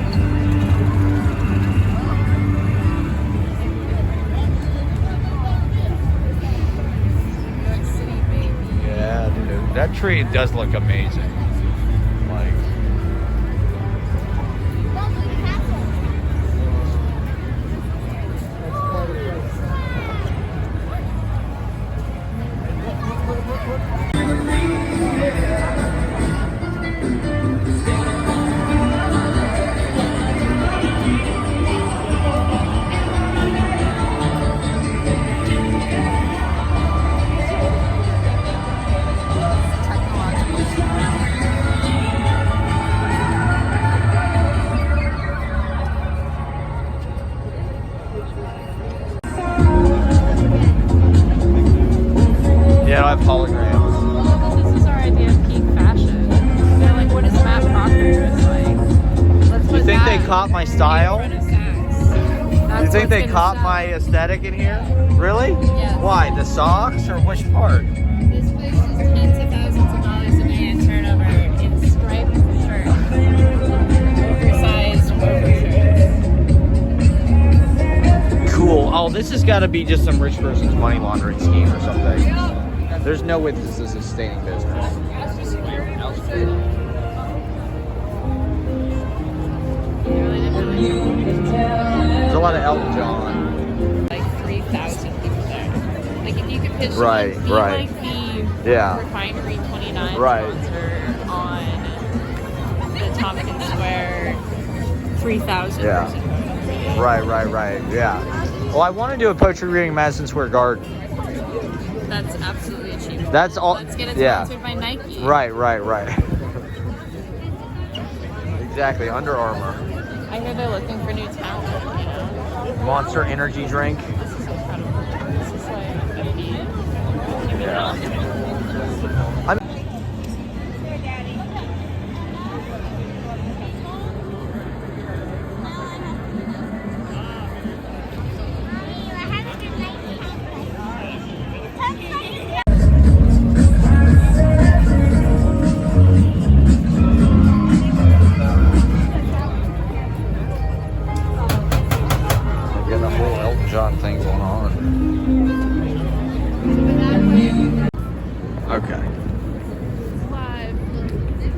Yeah, dude. That tree does look amazing. Like. Yeah, I have holograms. This is our idea of peak fashion. They're like, what is Matt Proctor? It's like, let's put You think that they caught my style? You think they caught my aesthetic in here? Really? Yeah. Why? The socks or which part? This place is tens of thousands of dollars a day in turnover in striped shirts. Oversized overshirts. Cool. Oh, this has got to be just some rich person's money laundering scheme or something. There's no way this is a sustaining business. There's a lot of Elton John. Like 3,000 people there. Like if you could pitch Right, like, be right. like the Yeah. Refinery 29 Right. concert on the Tompkins Square 3,000 Yeah. person. Right. Yeah. Well, I want to do a poetry reading in Madison Square Garden. That's absolutely achievable. That's all. Let's get it yeah. sponsored by Nike. Right. Exactly. Under Armour. I hear they're looking for new talent, you know? Monster energy drink. This is incredible. This is like, I need. Yeah. Getting a whole Elton John thing going on. Okay. Live.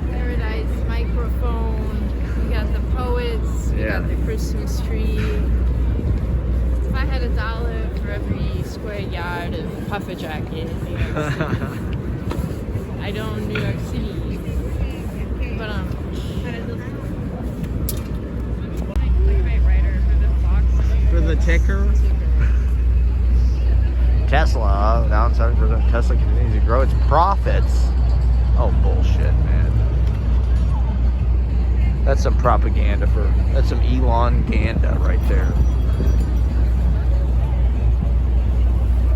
Paradise microphone. We got the poets. We got the Christmas tree. If I had $1 for every square yard of puffer jacket in New York City, I don't New York City. But For the ticker? Tesla, down 7%. Tesla continues to grow its profits. Oh, bullshit, man. That's some propaganda that's some Elon-ganda right there.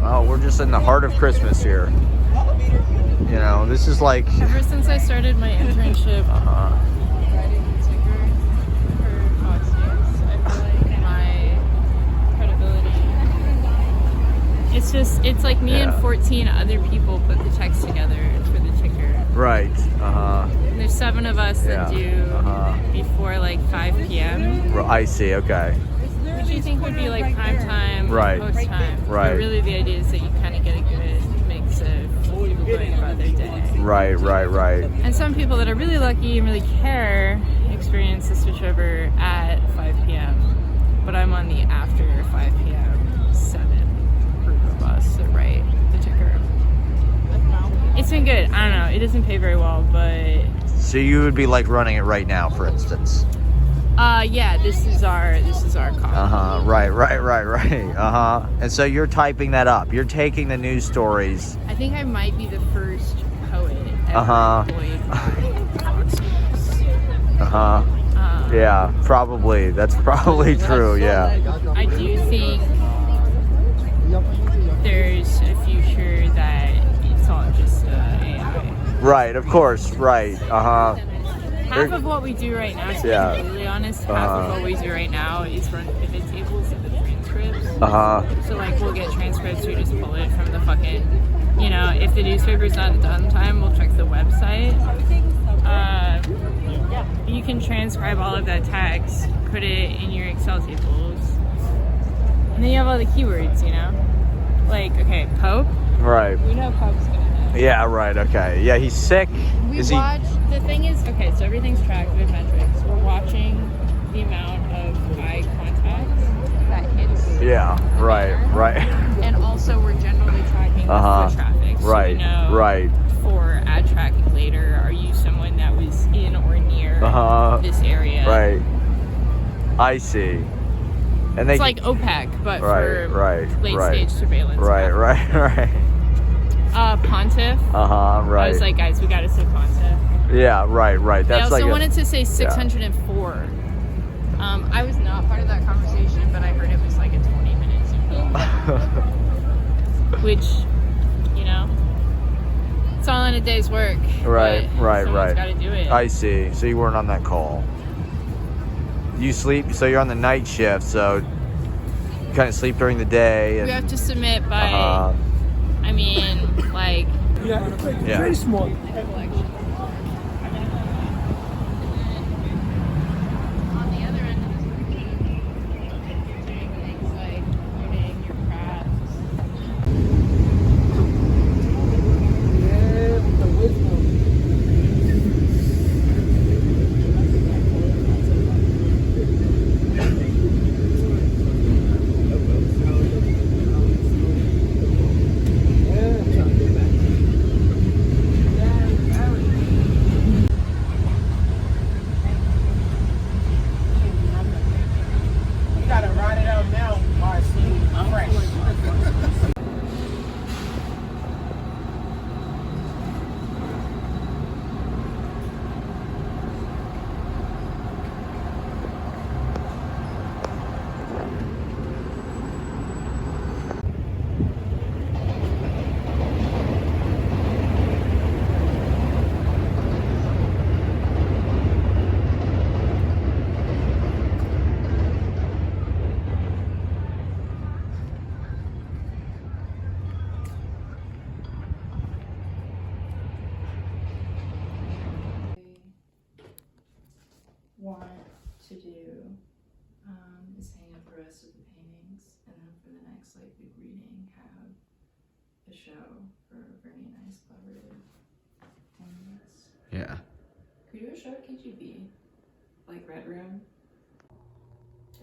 Oh, we're just in the heart of Christmas here. You know, this is like... Ever since I started my internship riding the ticker for Fox News, I feel like my credibility... It's like me and 14 other people put the text together for the ticker. Right. And there's 7 of us that do before like 5 p.m. I see, okay. Which you think would be like prime time, post time. Right. But really the idea is that you kind of get a good mix of people going about their day. Right. And some people that are really lucky and really care experience the switchover at 5 p.m. But I'm on the after 5 p.m. 7 group of us that write the ticker. It's been good. I don't know. It doesn't pay very well, but... So you would be like running it right now, for instance? Yeah, this is our copy. Right. And so you're typing that up. You're taking the news stories. I think I might be the first poet ever employed by Fox News. Yeah, probably. That's probably true, yeah. I do think there's a future that it's all just AI. Right, of course, right. Half of what we do right now, to be completely honest, half of what we do right now is run pivot tables of the transcripts. So like we'll get transcripts, we just pull it from the fucking, you know, if the newspaper's not done in time, we'll check the website. You can transcribe all of that text, put it in your Excel tables, and then you have all the keywords, you know? Like, okay, Pope. Right. We know Pope's gonna die. Yeah, right, okay. Yeah, he's sick. The thing is, okay, so everything's tracked with metrics. We're watching the amount of eye contact that hits. Yeah, right. And also we're generally tracking the foot traffic. So we know for ad tracking later, are you someone that was in or near this area? Right. I see. And it's like OPEC, but for late stage surveillance. Right. Pontiff. Right. I was like, guys, we gotta say Pontiff. Yeah, right. That's I also wanted to say 604. I was not part of that conversation, but I heard it was like a 20-minute Zoom call. Which, you know, it's all in a day's work. Right. Someone's gotta do it. I see. So you weren't on that call. You sleep, so you're on the night shift, so you kind of sleep during the day. And, we have to submit by, I mean, like... Yeah, very small. a show for a very nice, collaborative canvas. Yeah. Could we do a show at KGB? Like Red Room?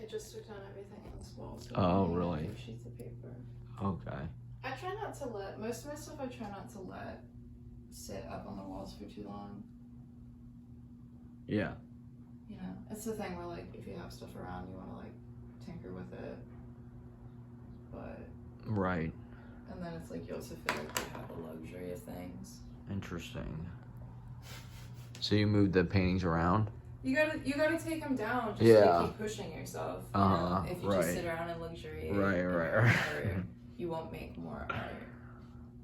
I just took down everything on this wall. So Oh, really? Sheets of paper. Okay. I try not to let, most of my stuff I try not to let sit up on the walls for too long. Yeah. You know, it's the thing where like, if you have stuff around, you want to like tinker with it. But. Right. And then it's like, you also feel like you have the luxury of things. Interesting. So you moved the paintings around? You gotta take them down just Yeah. to keep pushing yourself. You Uh-huh, know? If you just right. sit around in luxury, Right. you won't make more art.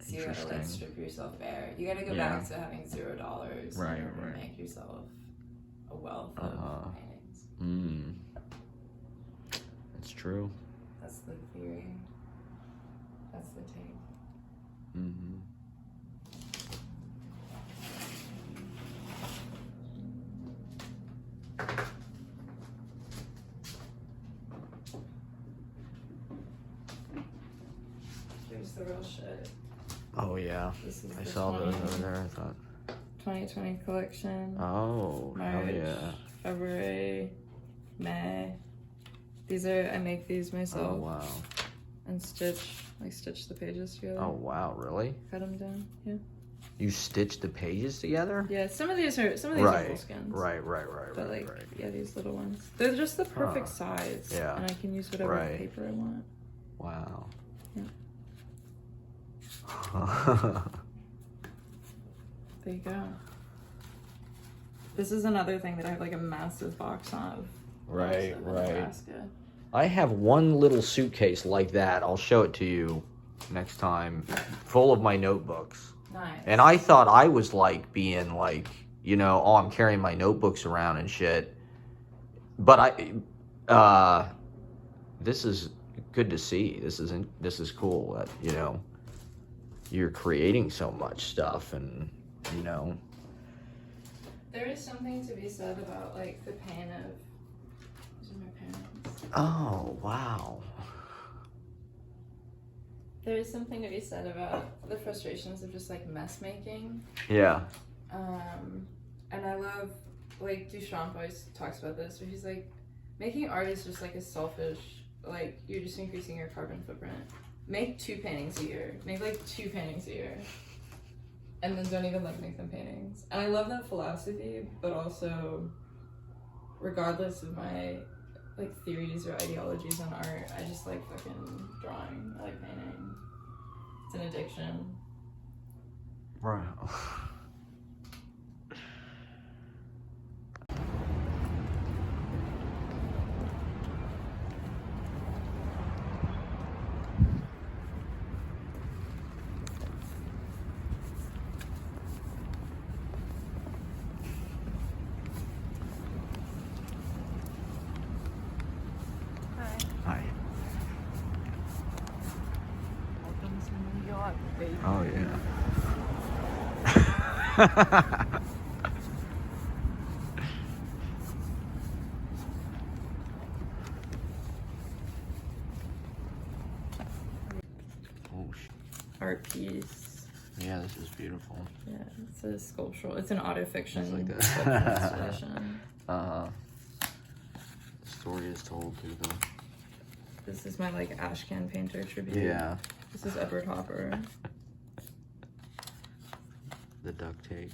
So you gotta like Interesting. strip yourself bare. You gotta go Yeah. back to having $0 Right, in order right. to make yourself a wealth of paintings. It's true. That's the theory. That's the take. Mm-hmm. Here's the real shit. Oh yeah. This is I the saw those 20 over there. I thought. 2020 collection. Oh, hell March, yeah. February, May. I make these myself. Oh wow. And stitch the pages together. Oh wow, really? Cut them down, yeah. You stitched the pages together? Yeah, some of these are right. moleskins. Right. But like, yeah, these little ones. They're just the perfect size. Yeah. And I can use whatever Right. paper I want. Wow. Yeah. There you go. This is another thing that I have like a massive box of. Right, also in right. Nebraska. I have one little suitcase like that. I'll show it to you next time, full of my notebooks. Nice. And I thought I was like being like, you know, oh, I'm carrying my notebooks around and shit. But this is good to see. This is cool that, you know, you're creating so much stuff and, you know. There is something to be said about like the pain of, these are my parents. Oh, wow. There is something to be said about the frustrations of just like mess making. Yeah. And I love, like Duchamp always talks about this, where he's like, making art is just like a selfish, like you're just increasing your carbon footprint. Make 2 paintings a year. Make like 2 paintings a year. And then don't even like make them paintings. And I love that philosophy, but also regardless of my like theories or ideologies on art, I just like fucking drawing. I like painting. It's an addiction. Right. Hi. Welcome to New York, baby. Oh yeah. Oh shit. Art piece. Yeah, this is beautiful. Yeah, it's a sculptural. It's an autofiction. It's like sculptural that. installation. The story is told through the. This is my like ashcan painter tribute. Yeah. This is Edward Hopper. The duct tape.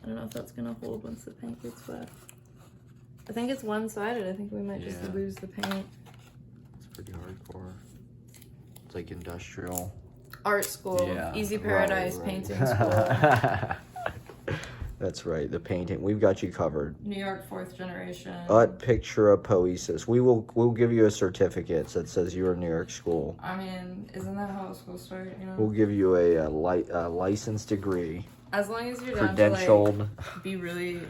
I don't know if that's gonna hold once the paint gets wet. I think it's one-sided. I think we might just Yeah. lose the paint. It's pretty hardcore. It's like industrial. Art school. Yeah. Easy Paradise right. painting school. That's right. The painting. We've got you covered. New York 4th generation. Ut pictura poesis. We'll give you a certificate that says you're a New York school. I mean, isn't that how school started? You know. We'll give you a licensed degree. As long as you're down to like be really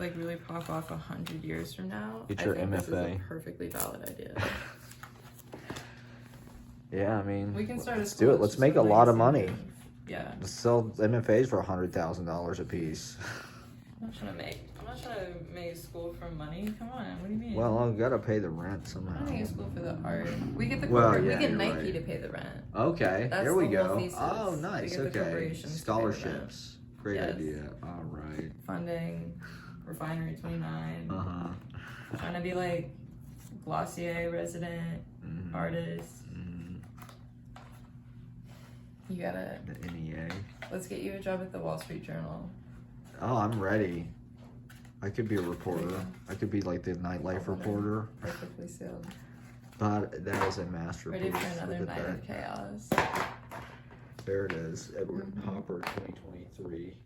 pop off 100 years from now. Get your I think MFA. This is a perfectly valid idea. Yeah, I mean, We can start a let's school do it. that's Let's just make for a lot of legacy. money. Yeah. Let's sell MFAs for $100,000 a piece. I'm not not trying to make school for money. Come on, what do you mean? Well, I've got to pay the rent I'm somehow. not making school for the art. We get the Well, we yeah, get you're Nike right. to pay the rent. Okay, That's there we the whole go. thesis. Oh, We nice. get the Okay. corporations to pay the rent. Scholarships. Great Yes. idea. All right. Funding, Refinery 29. Uh-huh. Trying to be like Glossier resident, artist. You gotta. The NEA. Let's get you a job at the Wall Street Journal. Oh, I'm ready. I could be a reporter. I could be like the nightlife reporter. Perfectly sealed. But that is a masterpiece. Ready for another Look at night that. of chaos. There it is. Edward Hopper 2023.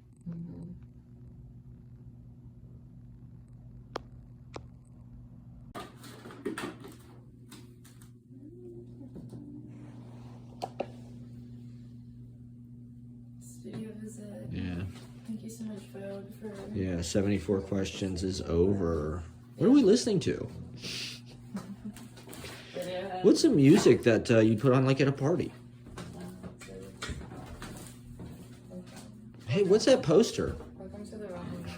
Studio visit. Yeah. Thank you so much, Vogue, for. Yeah, 74 questions is over. What are we listening to? What's the music that you put on like at a party? Hey, what's that poster? Welcome to the Rocking Chair.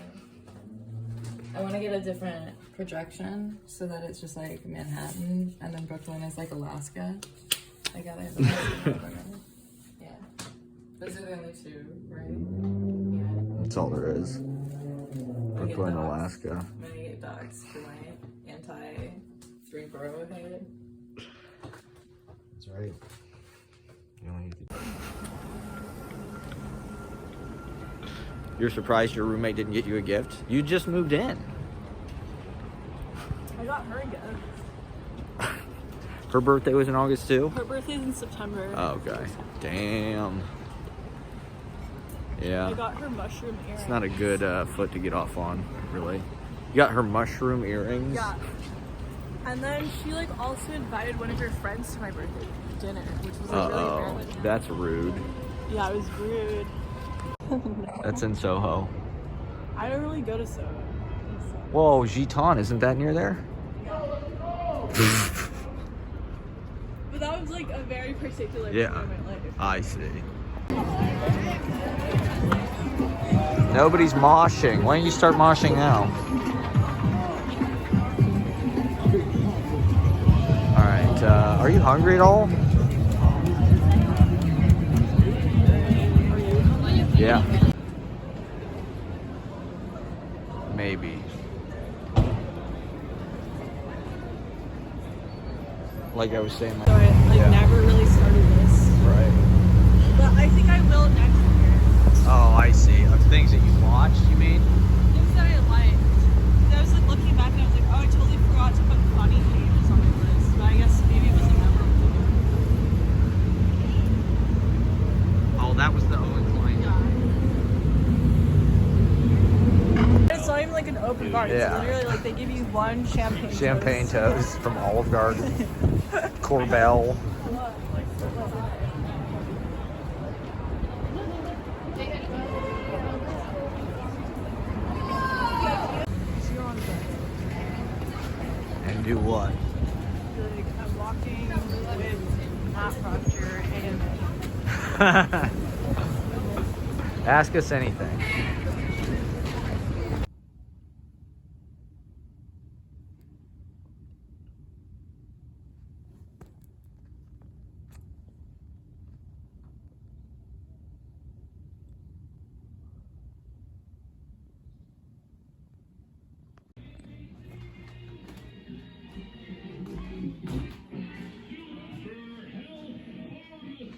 I want to get a different projection so that it's just like Manhattan and then Brooklyn is like Alaska. I gotta have yeah. Those are the only two, right? Yeah. That's all there is. Brooklyn, Alaska. I'm gonna get dogs for my anti-three borough head. That's right. You only need to... You're surprised your roommate didn't get you a gift? You just moved in. I got her a gift. Her birthday was in August too? Her birthday's in September. Oh, okay. Damn. Yeah. I got her mushroom earrings. It's not a good foot to get off on, really. You got her mushroom earrings? Yeah. And then she like also invited one of her friends to my birthday dinner, which was like really rare. That's rude. Yeah, it was rude. That's in Soho. I don't really go to Soho. Whoa, Gitan, isn't that near there? But that was like a very particular Yeah, point in my life. I see. Nobody's moshing. Why don't you start moshing now? Alright, are you hungry at all? Yeah. Maybe. Like I was saying. So I like never really started this. Right. But I think I will next year. Oh, I see. Of things that you watched, you mean? Things that I liked. I was like looking back and I was like, oh, I totally forgot to put funny pages on my list. But I guess maybe it wasn't memorable. Oh, that was the Owen Klein. Yeah. It's not even like an open bar. Yeah. It's literally like they give you one Champagne toast from Olive Garden. Corbel. And do what? Like, I'm walking with Matt Proctor and Ask us anything.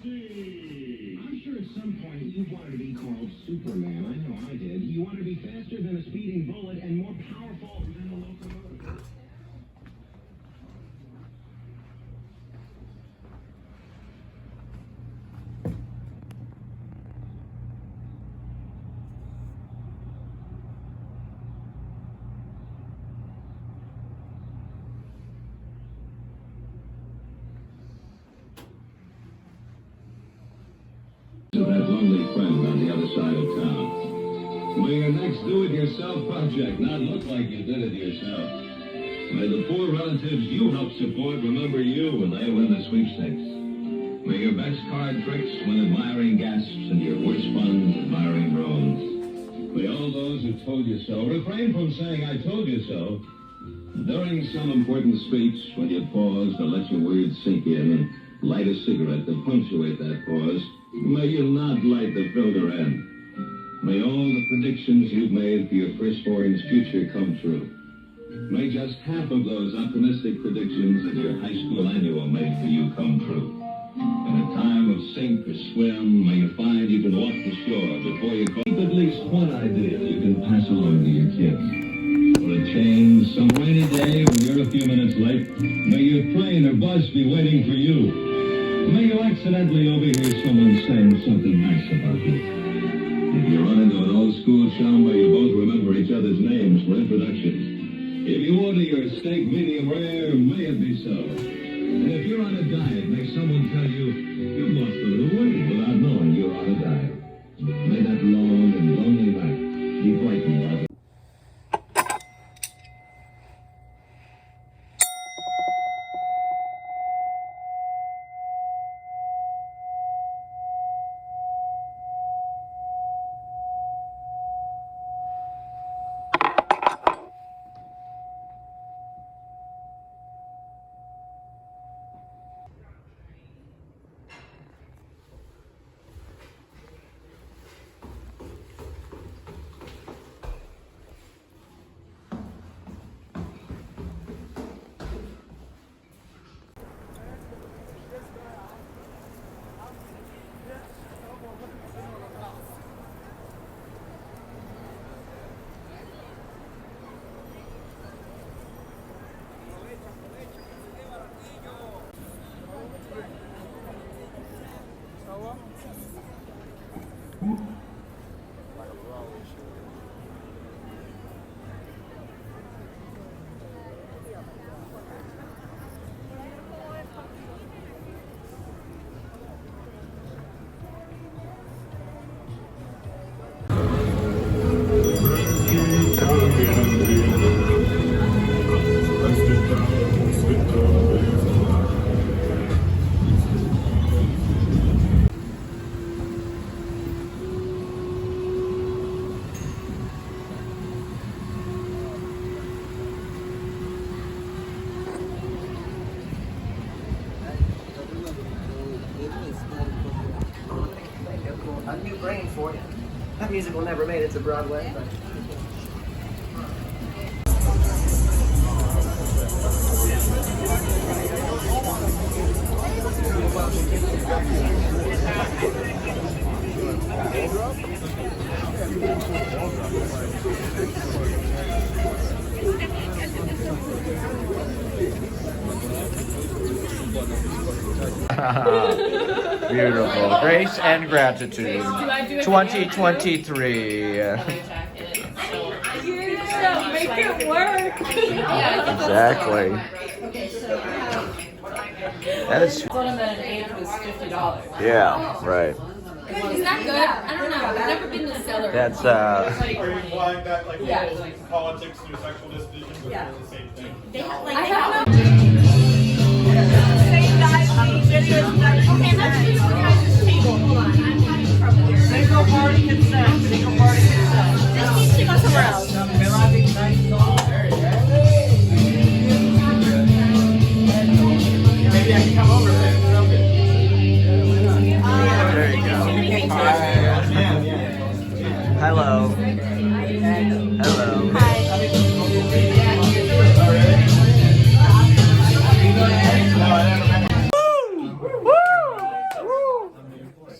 I'm sure at some point you wanted to be called Superman. I know I did. You wanted to be faster than a speeding bullet and more powerful than a locomotive. To that lonely friend on the other side of town. May your next do-it-yourself project not look like you did it yourself. May the poor relatives you help support remember you when they win the sweepstakes. May your best card tricks win admiring gasps and your worst funds admiring groans. May all those who told you so refrain from saying I told you so. During some important speech, when you pause to let your words sink in and light a cigarette to punctuate that pause, may you not light the filter end. May all the predictions you've made for your firstborn's future come true. May just half of those optimistic predictions that your high school annual made for you come true. In a time of sink or swim, may you find you can walk the shore before you keep at least one idea you can pass along to your kids. For a change, some rainy day when you're a few minutes late, may your train or bus be waiting for you. May you accidentally overhear someone saying something nice about you. If you run into an old school chum, may you both remember each other's names for introductions. If you order your steak medium rare, may it be so. And if you're on a diet, may someone tell you you've lost a little weight without knowing you're on a diet. May that long and lonely night be brightened by the... A new brain for you. That musical never made it to Broadway, but... Beautiful. Grace and gratitude. 2023. Yeah, make it work. Exactly. That is. Told him that an eighth was $50. Yeah, right. Is that good? I don't know. I've never been to Cellar. That's Are you implying that like Yeah. politics through sexual disposition was the same thing? I have no. Okay, let's do your guys' table. Hold on, I'm having trouble here. Single party consent. Single party consent. This needs to go somewhere else. Maybe I can come over there. There you go. Hello. Hello.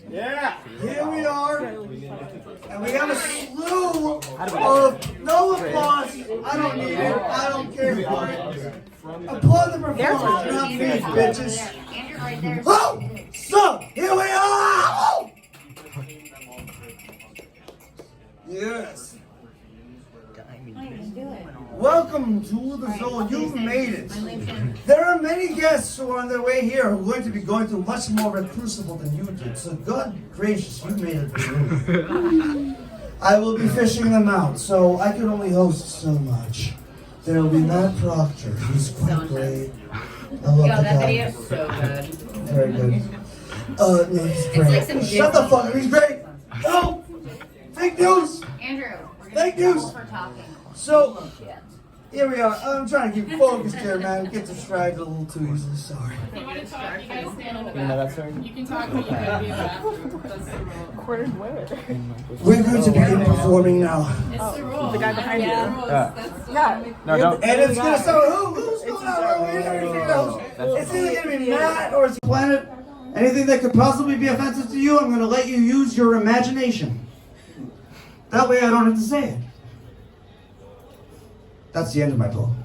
Yeah, here we are, and we have a slew of no applause. I don't need it. I don't care for it. Applaud the performance, not these bitches. Oh, so here we are. Yes. Welcome to the zone. You've made it. There are many guests who are on their way here who are going to be going through much more of a crucible than you did. So God gracious, you made it through. I will be fishing them out, so I can only host so much. There will be Matt Proctor, who's quite great. I love the guy. So good. Very good. No, he's great. like some Shut the fuck up, he's great. No! Fake news! Andrew, Thank you. So, here we are. I'm trying to keep focused here, man. Get distracted a little too easily. Sorry. If you want to talk, you guys stand over You know that song? You can talk, but you gotta be in the bathroom. That's the rule. Recorded where? We're going to begin performing now. It's the rule. The guy behind you. Yeah. No, don't. And it's gonna start. Who's going on? It's either gonna be Matt or it's Planet. Anything that could possibly be offensive to you, I'm gonna let you use your imagination. That way I don't have to say it. That's the end of my poem.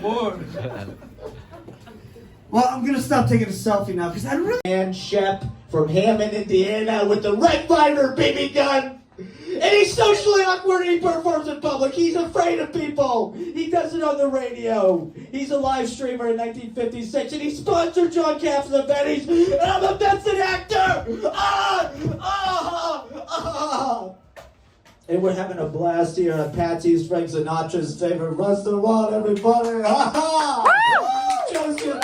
More. Well, I'm gonna stop taking a selfie now because I really. And Shep from Hammond, Indiana, with the Red Ryder BB gun. And he's socially awkward and he performs in public. He's afraid of people. He does it on the radio. He's a live streamer in 1956 and he sponsored John Caps and the Bennies. And I'm a Benson actor. And we're having a blast here at Patsy's, Frank Sinatra's favorite restaurant, everybody. Joseph,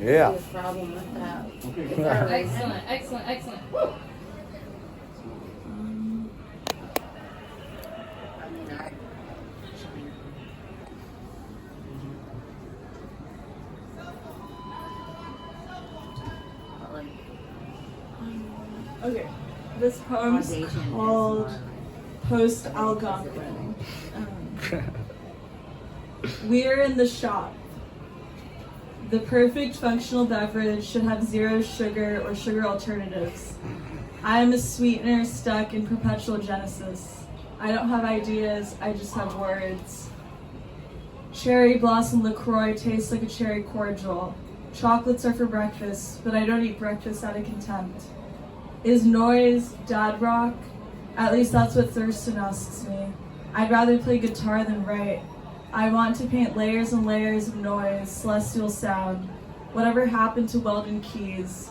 Yeah. See a problem with that. Excellent. Woo. Okay, this poem's called Post-Algonquin. We're in the shop. The perfect functional beverage should have 0 sugar or sugar alternatives. I am a sweetener stuck in perpetual genesis. I don't have ideas, I just have words. Cherry blossom LaCroix tastes like a cherry cordial. Chocolates are for breakfast, but I don't eat breakfast out of contempt. Is noise dad rock? At least that's what Thurston asks me. I'd rather play guitar than write. I want to paint layers and layers of noise, celestial sound. Whatever happened to Weldon Keys?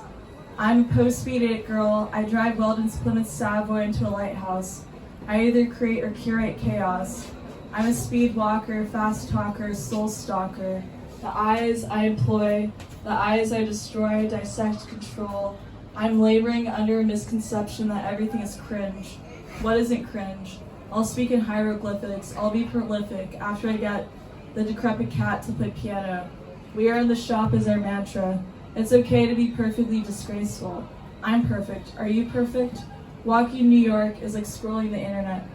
I'm a post-speed 8 girl. I drive Weldon's Plymouth Savoy into a lighthouse. I either create or curate chaos. I'm a speed walker, fast talker, soul stalker. The eyes I employ, the eyes I destroy, dissect, control. I'm laboring under a misconception that everything is cringe. What isn't cringe? I'll speak in hieroglyphics. I'll be prolific after I get the decrepit cat to play piano. We are in the shop is our mantra. It's okay to be perfectly disgraceful. I'm perfect. Are you perfect? Walking New York is like scrolling the internet.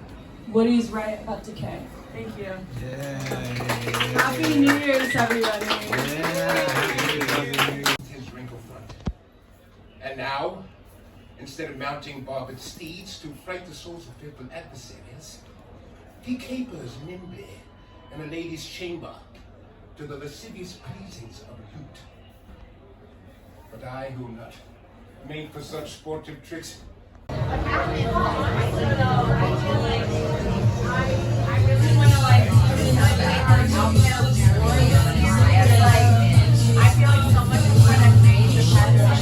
Woody's right about decay. Thank you. Happy New Year's, everybody. His wrinkle front. And now, instead of mounting barbed steeds to fright the souls of fearful adversaries, he capers nimbly in a lady's chamber to the lascivious pleasings of a lute. But I, who am not made for such sportive tricks, I really want to like I feel like so much of what I've made has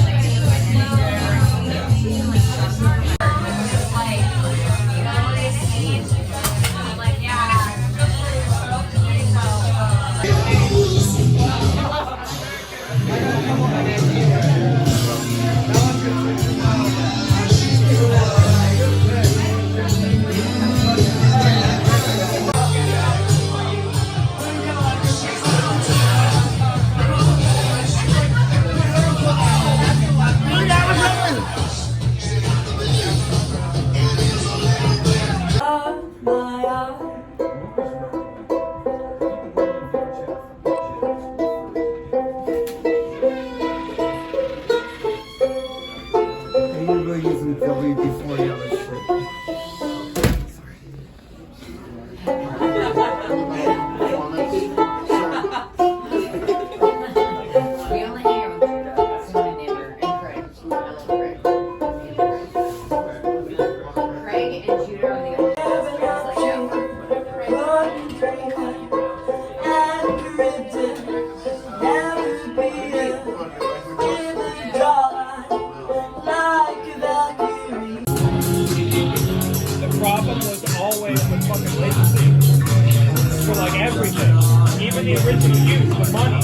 the original use, the money.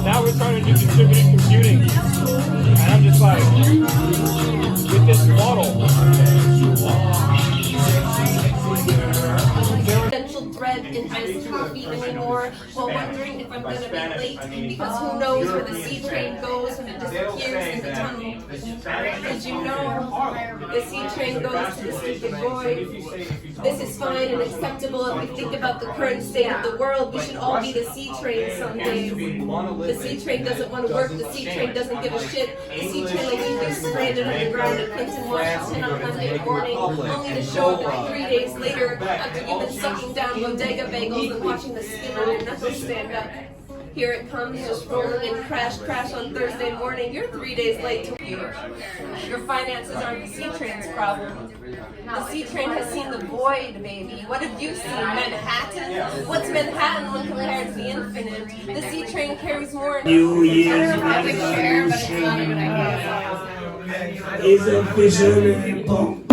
Now we're trying to do distributed computing. And I'm just like, with this model. Essential thread in iced coffee anymore, while wondering if I'm gonna be late, because who knows where the sea train goes when it disappears in the tunnel. Did you know the sea train goes to the stupid void? This is fine and acceptable if we think about the current state of the world. We should all be the sea train someday. The sea train doesn't want to work, the sea train doesn't give a shit. The sea train will leave you stranded underground in Clinton, Washington on Monday morning, only to show up 3 days later after you've been sucking down bodega bagels and watching the skin on your knuckles stand up. Here it comes, just rolling in crash on Thursday morning. You're 3 days late to work. Your finances aren't the sea train's problem. The sea train has seen the void, baby. What have you seen? Manhattan? What's Manhattan when compared to the infinite? The sea train carries more. New Year's resolution is officially pumped.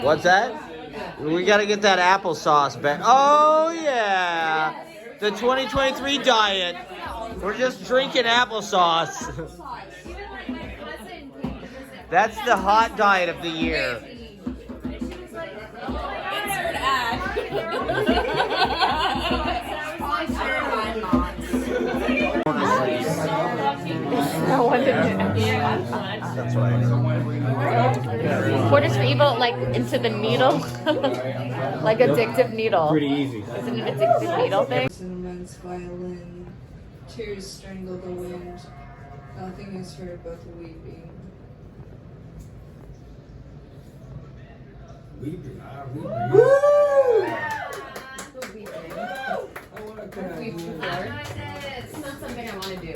What's that? We gotta get that applesauce back. Oh yeah, the 2023 diet. We're just drinking applesauce. That's the hot diet of the year. Insert ad. No one did it. That's why. Quarters for evil, like into the needle, like addictive needle. Pretty easy. Is it an addictive needle thing? Cinnamon's violin, tears strangle the wind. Nothing is heard but the weeping. Weeping. It's not something I want to do.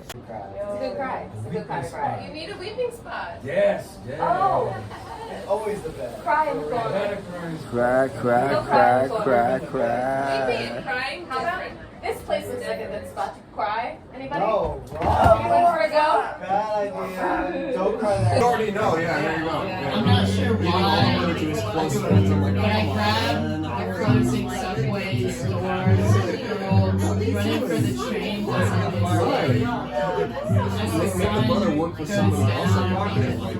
It's a good cry. It's a good cry. You need a weeping spot. Yes. Oh. Always the best. Cry in the corner. Crack. Weeping and crying. How about this place looks like a good spot to cry? Anybody? No. You want for a go? Bad idea. Don't cry there. You already know, yeah, there you go. I'm not sure why, but I grabbed the closing subways doors, the girl running for the train doesn't work. As the sun goes down,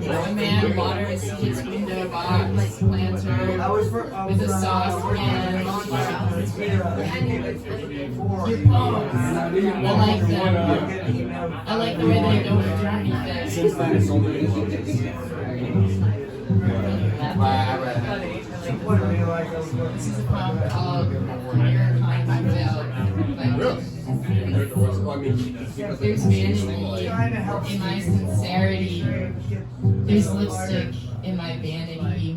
a man waters his window box planter with a saucepan. I like the way they don't do anything. This is a poem called Your Kind of Doubt by There's vanity in my sincerity. There's lipstick in my vanity.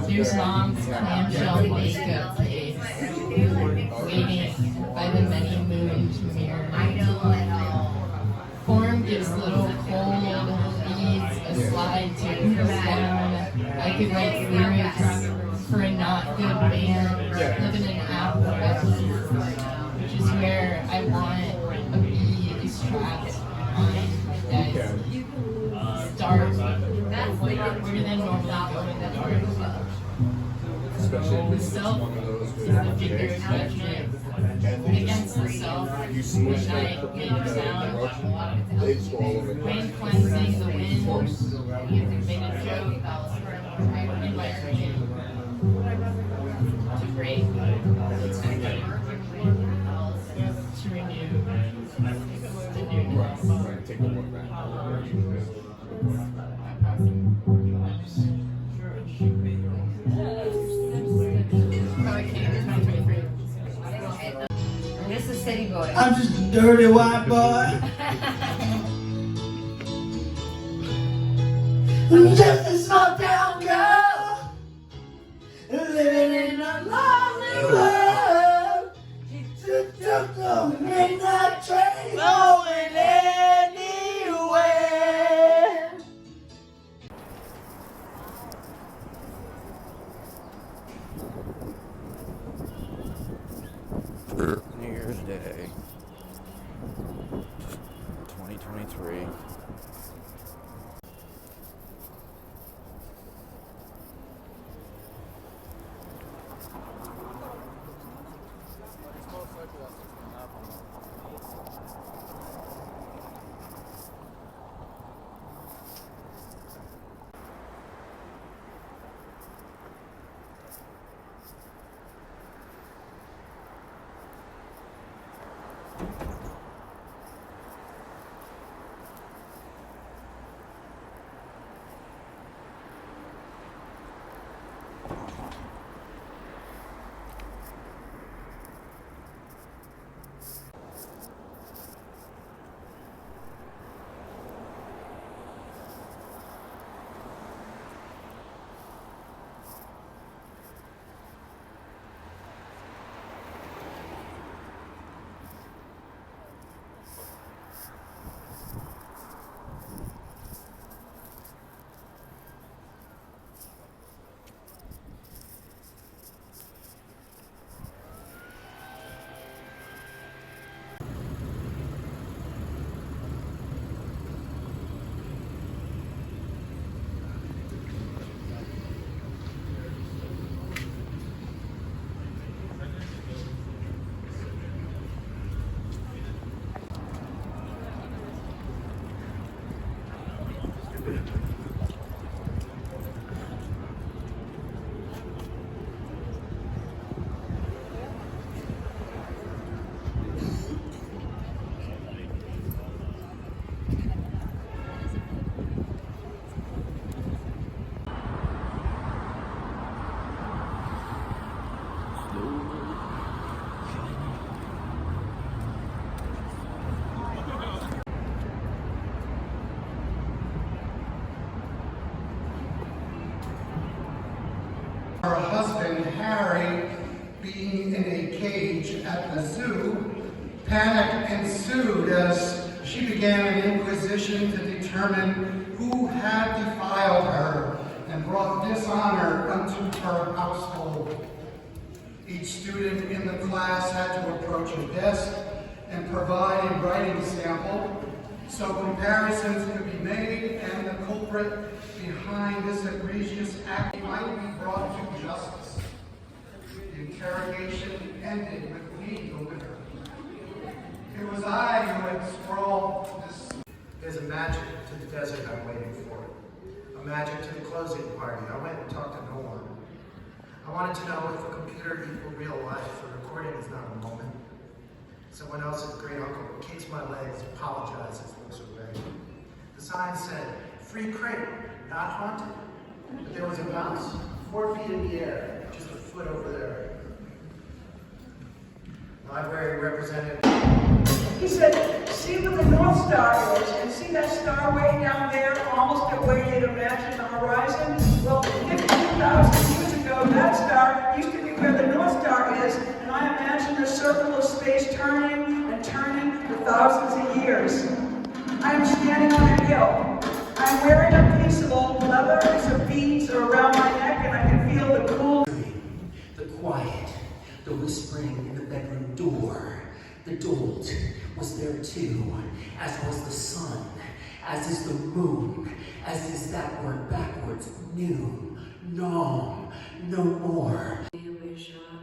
There's mom's clamshell makeup case waiting by the many-mooned mirror. Form gives little cold beads a slide to press down. I could write lyrics for a not good band living in Africa, which is where I want a bee is trapped on dead. Dark. Where do they normally go in the dark? The self is the figure of judgment against the self, which I made a sound. Rain cleansing the wind, made a joke in my urging to break, to renew, to newness. This is City Boy. I'm just a dirty white boy. I'm just a small town girl living in a lonely world. She took the midnight train going anywhere. New Year's Day 2023. Her husband, Harry, being in a cage at the zoo, panic ensued as she began an inquisition to determine who had defiled her and brought dishonor unto her household. Each student in the class had to approach a desk and provide a writing sample so comparisons could be made and the culprit behind this egregious act might be brought to justice. The interrogation ended with me, the winner. It was I who had scrawled this. There's a magic to the desert I'm waiting for. A magic to the closing party. I went and talked to no one. I wanted to know if a computer equaled real life. A recording is not a moment. Someone else's great uncle kicks my legs, apologizes, looks away. The sign said, free crate, not haunted. But there was a bounce, 4 feet in the air, just a foot over there. Library representative. He said, see what the North Star is, and see that star way down there, almost the way you'd imagine the horizon? Well, 52,000 years ago, that star used to be where the North Star is, and I imagine the circle of space turning and turning for thousands of years. I am standing on a hill. I'm wearing a piece of old leather, and some beads are around my neck, and I can feel the cool. The quiet, the whispering in the bedroom door. The dolt was there too, as was the sun, as is the moon, as is that word backwards, noon, no more. We wish our